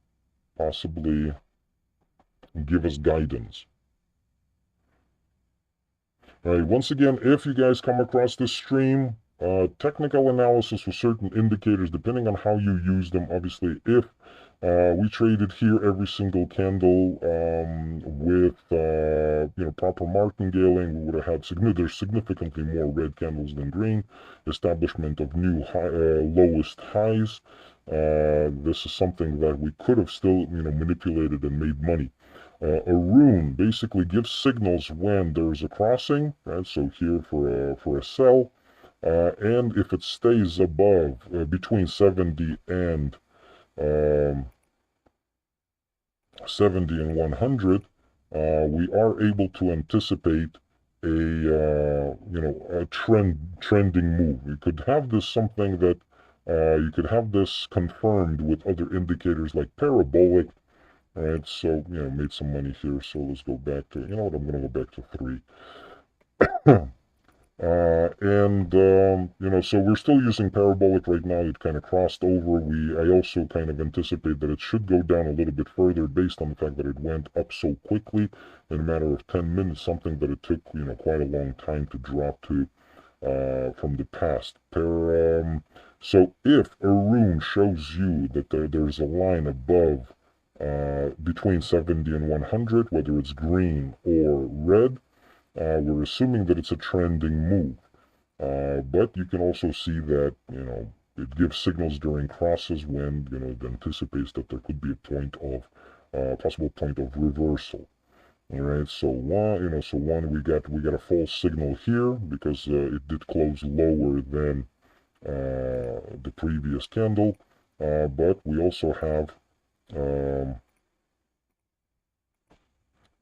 possibly give us guidance. All right, once again, if you guys come across this stream, technical analysis with certain indicators, depending on how you use them, obviously, if we traded here every single candle with proper martingale, we would have had there's significantly more red candles than green. Establishment of new lowest highs. This is something that we could have still manipulated and made money. Aroon basically gives signals when there's a crossing, right? So here for a sell, and if it stays above between 70 and um, 70 and 100, we are able to anticipate a trending move. You could have this something that you could have this confirmed with other indicators like parabolic. All right, so made some money here. So let's go back to what, I'm gonna go back to 3. So we're still using parabolic right now. It kind of crossed over. I also kind of anticipate that it should go down a little bit further based on the fact that it went up so quickly in a matter of 10 minutes, something that it took, quite a long time to drop to from the past. So if Aroon shows you that there's a line above between 70 and 100, whether it's green or red, we're assuming that it's a trending move. But you can also see that, it gives signals during crosses when, it anticipates that there could be a possible point of reversal. All right, so we got a false signal here because it did close lower than the previous candle, but we also have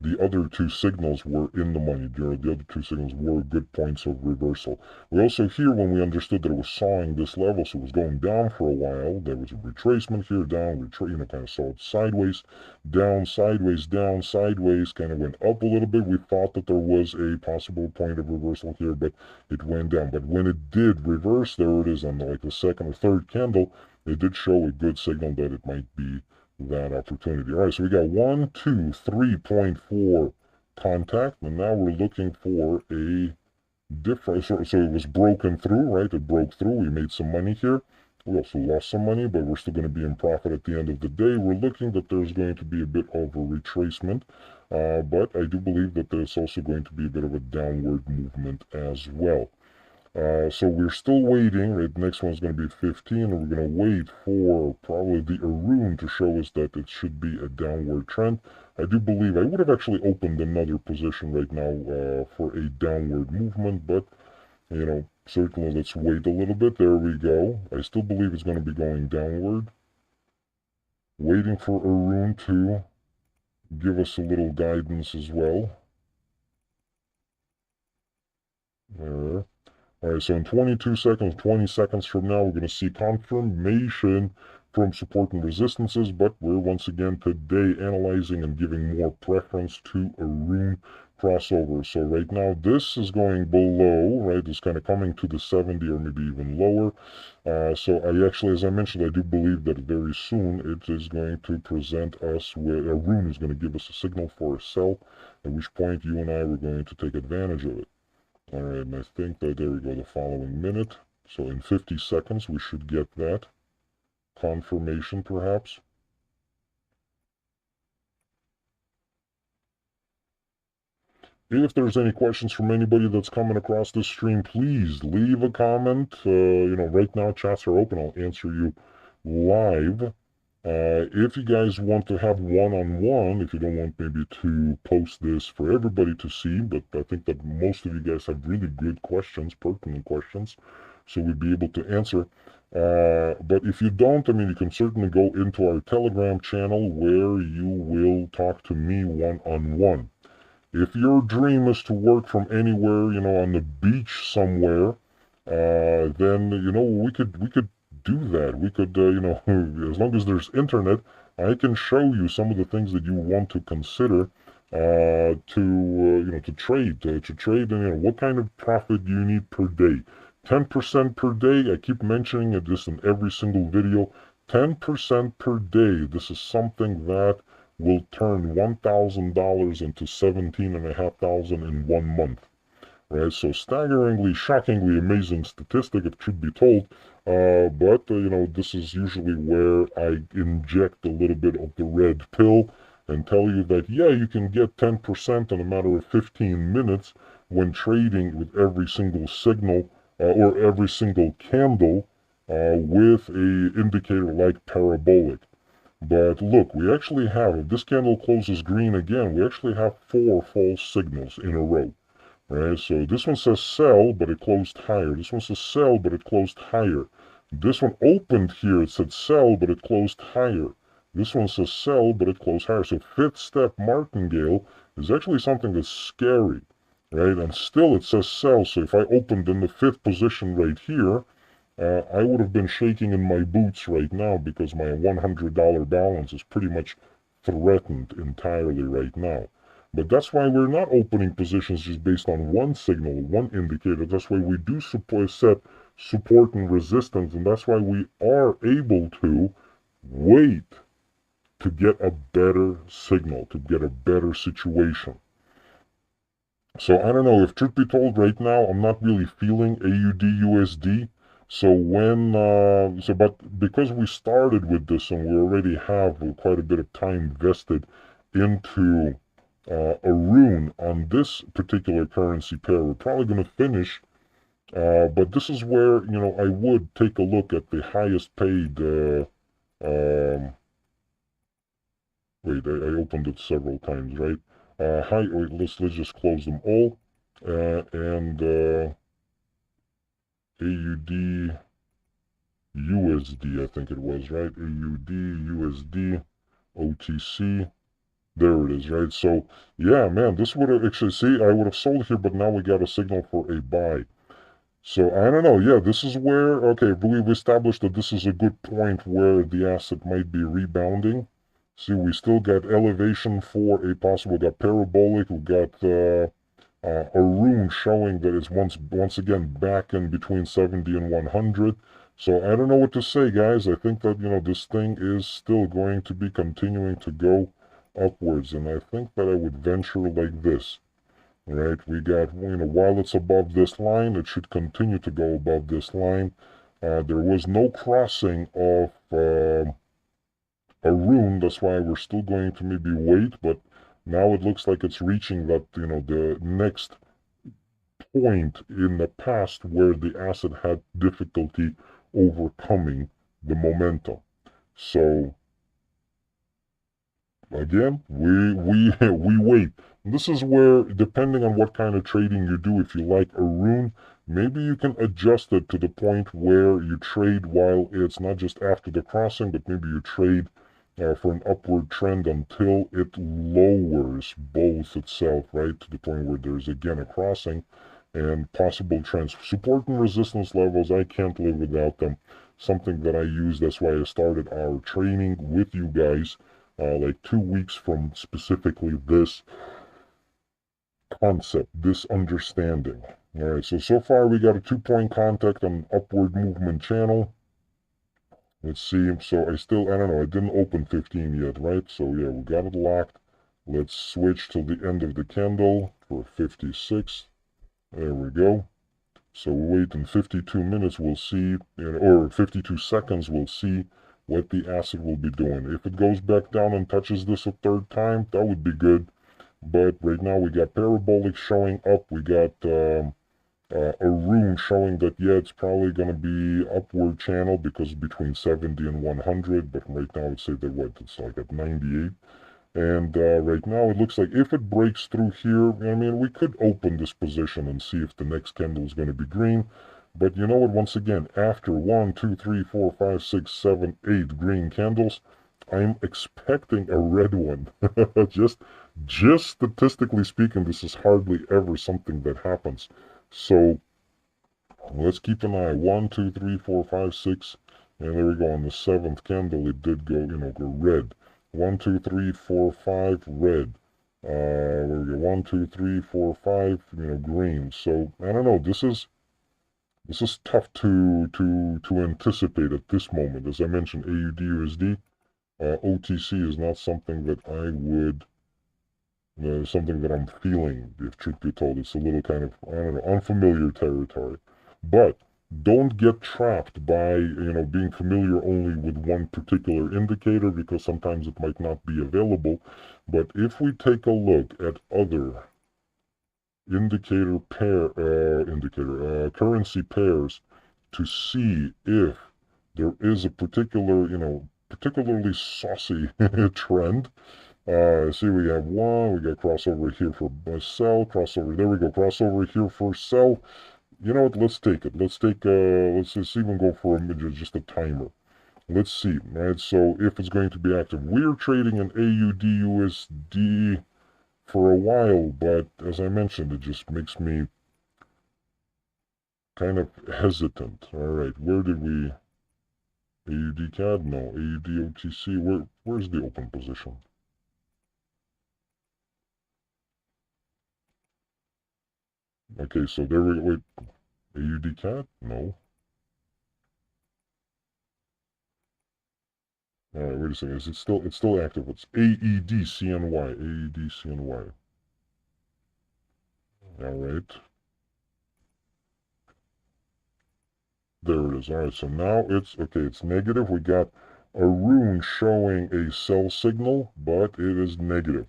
the other 2 signals were in the money. The other 2 signals were good points of reversal. We also here, when we understood that it was sawing this level, so it was going down for a while, there was a retracement here, down, kind of saw it sideways, down, sideways, down, sideways, kind of went up a little bit. We thought that there was a possible point of reversal here, but it went down. But when it did reverse, there it is on like the second or third candle, it did show a good signal that it might be that opportunity. All right, so we got 1, 2, 3.4 contact, and now we're looking for a different. So it was broken through, right? It broke through. We made some money here. We also lost some money, but we're still going to be in profit at the end of the day. We're looking that there's going to be a bit of a retracement, but I do believe that there's also going to be a bit of a downward movement as well. So we're still waiting, right? The next one's going to be 15, and we're going to wait for probably the Aroon to show us that it should be a downward trend. I do believe I would have actually opened another position right now for a downward movement, but, certainly let's wait a little bit. There we go. I still believe it's going to be going downward. Waiting for Aroon to give us a little guidance as well. There. Alright, so in 22 seconds, 20 seconds from now, we're going to see confirmation from support and resistances, but we're once again today analyzing and giving more preference to Aroon crossover. So right now, this is going below, right? It's kind of coming to the 70 or maybe even lower. So I actually, as I mentioned, I do believe that very soon it is going to present us with, Aroon is going to give us a signal for a sell, at which point you and I were going to take advantage of it. Alright, and I think that there we go, the following minute. So in 50 seconds, we should get that confirmation, perhaps. If there's any questions from anybody that's coming across this stream, please leave a comment. Right now chats are open. I'll answer you live. If you guys want to have one-on-one, if you don't want maybe to post this for everybody to see, but I think that most of you guys have really good questions, pertinent questions, so we'd be able to answer. But if you don't, I mean, you can certainly go into our Telegram channel where you will talk to me one-on-one. If your dream is to work from anywhere, on the beach somewhere, then we could do that. We could, as long as there's internet, I can show you some of the things that you want to consider to trade, and what kind of profit do you need per day. 10% per day. I keep mentioning it this in every single video. 10% per day. This is something that will turn $1,000 into $17,500 in 1 month. Right, so staggeringly, shockingly amazing statistic, it should be told. But this is usually where I inject a little bit of the red pill and tell you that, yeah, you can get 10% in a matter of 15 minutes when trading with every single signal or every single candle with a indicator like parabolic. But look, we actually have, if this candle closes green again, we actually have 4 false signals in a row. Right, so this one says sell, but it closed higher. This one says sell, but it closed higher. This one opened here, it said sell, but it closed higher. This one says sell, but it closed higher. So fifth step martingale is actually something that's scary, right? And still it says sell. So if I opened in the 5th position right here, I would have been shaking in my boots right now because my $100 balance is pretty much threatened entirely right now. But that's why we're not opening positions just based on one signal, one indicator. That's why we do set support and resistance, and that's why we are able to wait to get a better signal, to get a better situation. So I don't know, if truth be told right now, I'm not really feeling AUD USD. So but because we started with this and we already have quite a bit of time vested into Aroon on this particular currency pair, we're probably going to finish. But this is where, I would take a look at the highest paid, wait, I opened it several times, right? Wait, let's just close them all. And AUD USD, I think it was, right? AUD USD OTC. There it is, right? So, yeah, man, this would have actually, see, I would have sold here, but now we got a signal for a buy. So, I don't know. Yeah, this is where, okay, we've established that this is a good point where the asset might be rebounding. See, we still got elevation for a possible, we got parabolic, we got Aroon showing that it's once again back in between 70 and 100. So I don't know what to say, guys. I think that, this thing is still going to be continuing to go upwards, and I think that I would venture like this. Right, we got, while it's above this line, it should continue to go above this line. There was no crossing of Aroon, that's why we're still going to maybe wait, but now it looks like it's reaching that, the next point in the past where the asset had difficulty overcoming the momentum. So again, we wait. This is where, depending on what kind of trading you do, if you like Aroon, maybe you can adjust it to the point where you trade while it's not just after the crossing, but maybe you trade for an upward trend until it lowers both itself, right, to the point where there's again a crossing. and possible trends. Support and resistance levels, I can't live without them. Something that I use, that's why I started our training with you guys like 2 weeks from specifically this concept, this understanding. All right, so far we got a 2-point contact on upward movement channel. Let's see, so I don't know, I didn't open 15 yet, right? So yeah, we got it locked. Let's switch to the end of the candle for 56. There we go. So we'll wait in 52 minutes, we'll see, or 52 seconds, we'll see what the asset will be doing. If it goes back down and touches this a third time, that would be good. But right now we got parabolic showing up. We got Aroon showing that, yeah, it's probably going to be upward channel because between 70 and 100. But right now I would say that what, it's like at 98. And right now it looks like if it breaks through here, I mean, we could open this position and see if the next candle is going to be green. But you know what, once again, after 1, 2, 3, 4, 5, 6, 7, 8 green candles, I'm expecting a red one. Just statistically speaking, this is hardly ever something that happens. So let's keep an eye. 1, 2, 3, 4, 5, 6. And there we go. On the 7th candle, it did go, go red. 1, 2, 3, 4, 5, red. There we go. 1, 2, 3, 4, 5, green. So I don't know. This is tough to anticipate at this moment. As I mentioned, AUD USD, OTC is not something that I would, something that I'm feeling. If truth be told, it's a little kind of, I don't know, unfamiliar territory. But don't get trapped by, being familiar only with one particular indicator, because sometimes it might not be available. But if we take a look at other currency pairs to see if there is a particular, particularly saucy trend. See, we have one, we got crossover here for sell, crossover, there we go, crossover here for sell. You know what, let's take it. Let's just even go for just a timer. Let's see, right? So if it's going to be active, we're trading an AUD USD for a while, but as I mentioned, it just makes me kind of hesitant. All right, where did we, AUD CAD? No, AUD OTC, where's the open position? Okay, so there we go. Wait, AUD CAD? No. All right, wait a second. It's still active. It's AED CNY. AED CNY. All right. There it is. All right, so now it's, okay, it's negative. We got Aroon showing a sell signal, but it is negative.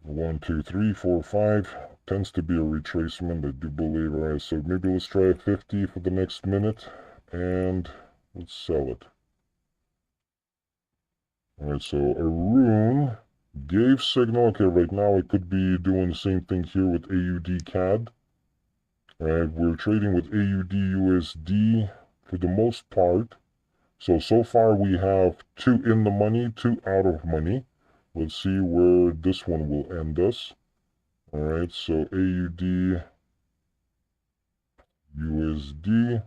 1, 2, 3, 4, 5. Tends to be a retracement, I do believe. All right, so maybe let's try 50 for the next minute, and let's sell it. All right, so Aroon gave signal. Okay, right now it could be doing the same thing here with AUD CAD. All right, we're trading with AUD USD for the most part. So far we have 2 in the money, 2 out of money. Let's see where this one will end us. All right, so AUD USD.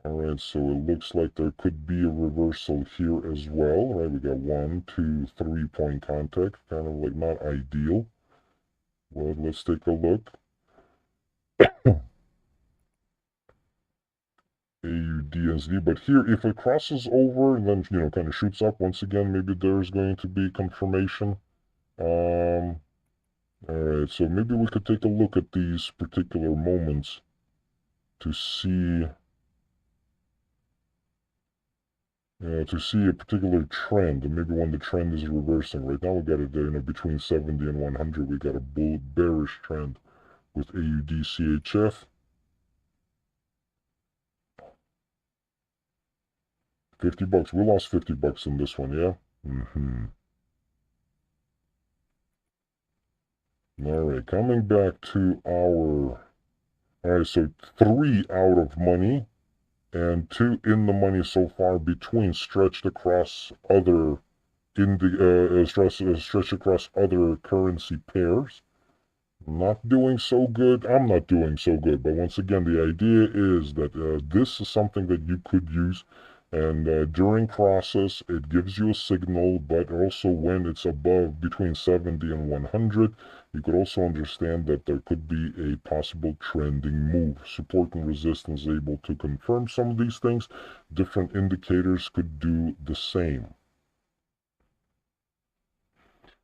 All right, so it looks like there could be a reversal here as well. All right, we got 1, 2, 3-point contact, kind of like not ideal. Well, let's take a look. AUDSD, but here, if it crosses over and then, kind of shoots up once again, maybe there's going to be confirmation. All right, so maybe we could take a look at these particular moments to see a particular trend, and maybe when the trend is reversing. Right now we got it, between 70 and 100, we got a bearish trend with AUDCHF. 50 bucks. We lost 50 bucks in this one, yeah? All right, coming back to our... All right, so 3 out of money and 2 in the money so far, between stretched across other in the stretch across other currency pairs. Not doing so good. I'm not doing so good. But once again, the idea is that this is something that you could use. And during process, it gives you a signal, but also when it's above between 70 and 100, you could also understand that there could be a possible trending move. Support and resistance able to confirm some of these things. Different indicators could do the same.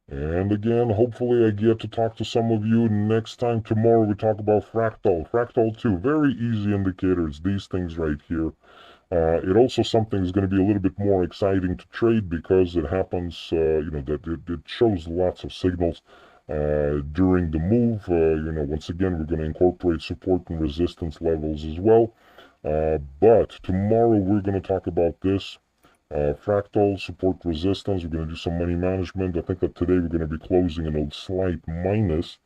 And again, hopefully I get to talk to some of you next time. Tomorrow we talk about fractal. Fractal 2, very easy indicators, these things right here. It also something is going to be a little bit more exciting to trade because it happens, that it shows lots of signals during the move. Once again, we're going to incorporate support and resistance levels as well. But tomorrow we're going to talk about this. Fractal, support resistance. We're going to do some money management. I think that today we're going to be closing in a slight minus,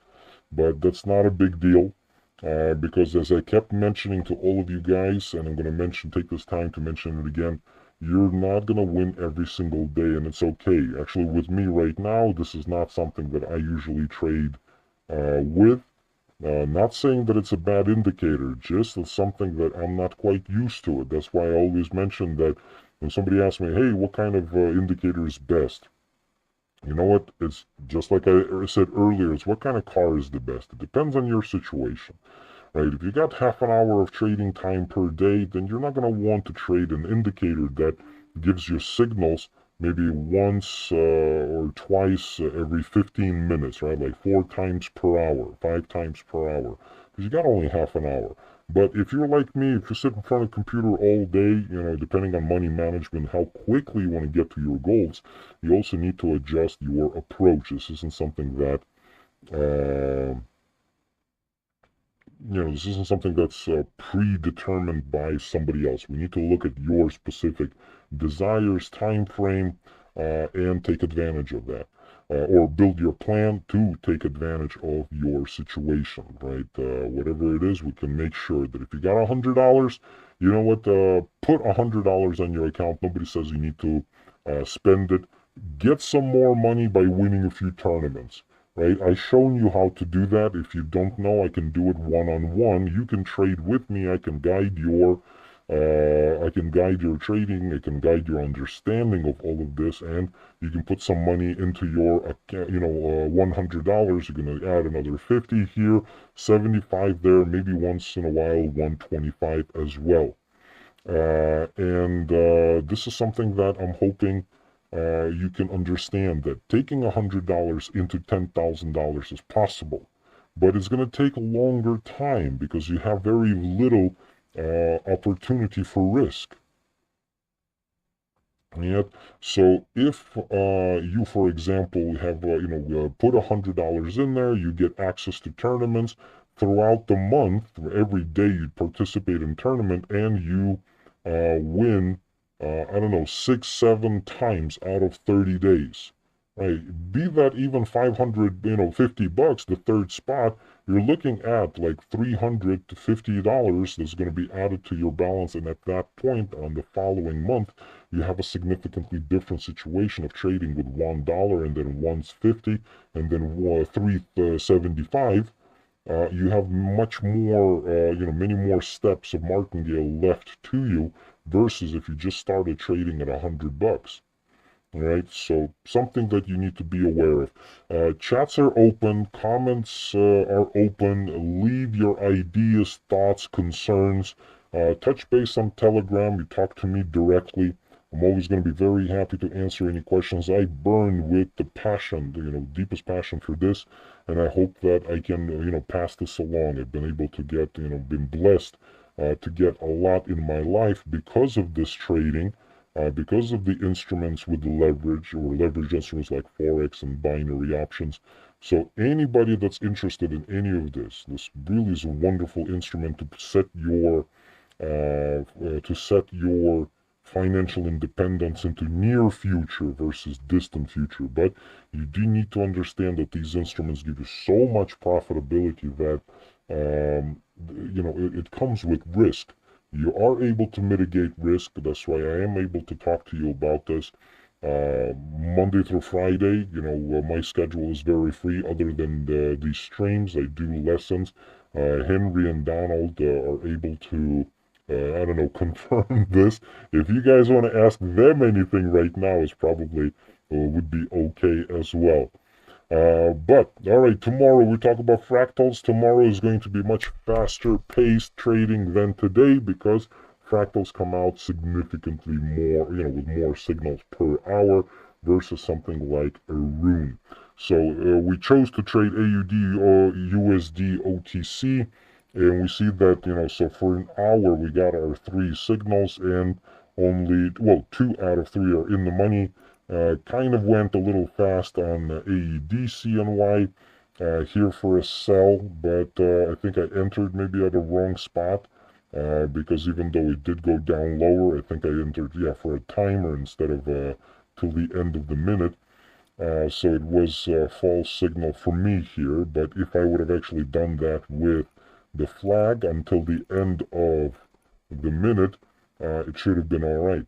but that's not a big deal. Because as I kept mentioning to all of you guys, and I'm going to take this time to mention it again, you're not going to win every single day, and it's okay. Actually, with me right now, this is not something that I usually trade with. Not saying that it's a bad indicator, just it's something that I'm not quite used to it. That's why I always mention that when somebody asks me, hey, what kind of indicator is best? You know what? It's just like I said earlier, it's what kind of car is the best. It depends on your situation, right? If you got half an hour of trading time per day, then you're not going to want to trade an indicator that gives you signals maybe once or twice every 15 minutes, right? Like 4 times per hour, 5 times per hour, because you got only half an hour. But if you're like me, if you sit in front of a computer all day, depending on money management, how quickly you want to get to your goals, you also need to adjust your approach. This isn't something that uh, this isn't something that's predetermined by somebody else. We need to look at your specific desires, time frame, and take advantage of that. Or build your plan to take advantage of your situation, right? Whatever it is, we can make sure that if you got $100, you know what? Put $100 on your account. Nobody says you need to spend it. Get some more money by winning a few tournaments, right? I've shown you how to do that. If you don't know, I can do it one-on-one. You can trade with me. I can guide your trading. I can guide your understanding of all of this, and you can put some money into your account. $100. You're gonna add another 50 here, 75 there, maybe once in a while 125 as well. And this is something that I'm hoping you can understand that taking $100 into $10,000 is possible, but it's going to take a longer time because you have very little opportunity for risk. Yet, so if you, for example, have put $100 in there, you get access to tournaments throughout the month. Every day you participate in tournament, and you win. I don't know, 6, 7 times out of 30 days. Right? Be that even 500, $50, the third spot, you're looking at like $350 that's going to be added to your balance, and at that point on the following month you have a significantly different situation of trading with $1 and then 150 and then 375. You have much more, many more steps of martingale left to you versus if you just started trading at $100. All right, so something that you need to be aware of. Chats are open, comments are open. Leave your ideas, thoughts, concerns. Touch base on Telegram. You talk to me directly. I'm always going to be very happy to answer any questions. I burn with the passion, deepest passion for this, and I hope that I can, pass this along. I've been able to get, been blessed to get a lot in my life because of this trading. Because of the instruments with the leverage or leverage instruments like Forex and binary options. So anybody that's interested in any of this really is a wonderful instrument to set your financial independence into near future versus distant future. But you do need to understand that these instruments give you so much profitability that it comes with risk. You are able to mitigate risk. That's why I am able to talk to you about this. Monday through Friday, my schedule is very free other than these streams. I do lessons. Henry and Donald are able to, I don't know, confirm this. If you guys want to ask them anything right now, it's probably would be okay as well. But, alright, tomorrow we talk about fractals. Tomorrow is going to be much faster paced trading than today because fractals come out significantly more, with more signals per hour versus something like Aroon. So we chose to trade AUD or USD OTC, and we see that, so for an hour we got our three signals, and only, well, two out of three are in the money. Kind of went a little fast on AED here for a sell, but I think I entered maybe at a wrong spot because even though it did go down lower, I think I entered, yeah, for a timer instead of till the end of the minute. So it was a false signal for me here, but if I would have actually done that with the flag until the end of the minute, it should have been all right.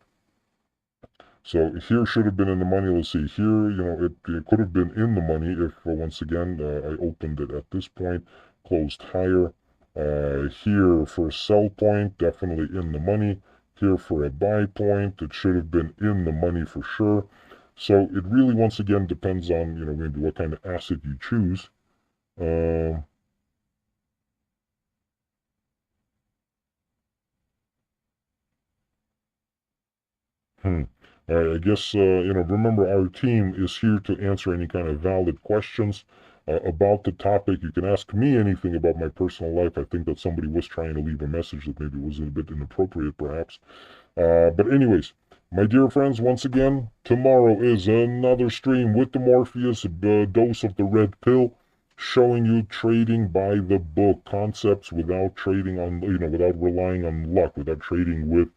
So here should have been in the money. Let's see here, it could have been in the money if, once again, I opened it at this point, closed higher. Here for a sell point, definitely in the money. Here for a buy point, it should have been in the money for sure. So it really, once again, depends on, maybe what kind of asset you choose. Hmm. I guess, remember our team is here to answer any kind of valid questions about the topic. You can ask me anything about my personal life. I think that somebody was trying to leave a message that maybe was a bit inappropriate, perhaps. But anyways, my dear friends, once again, tomorrow is another stream with the Morpheus, a dose of the red pill, showing you trading by the book, concepts without trading on, without relying on luck, without trading with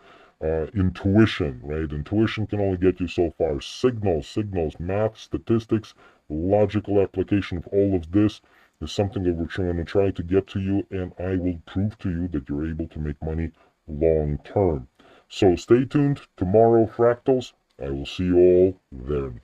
intuition, right? Intuition can only get you so far. Signals, math, statistics, logical application of all of this is something that we're trying to get to you, and I will prove to you that you're able to make money long term. So stay tuned. Tomorrow, fractals. I will see you all then.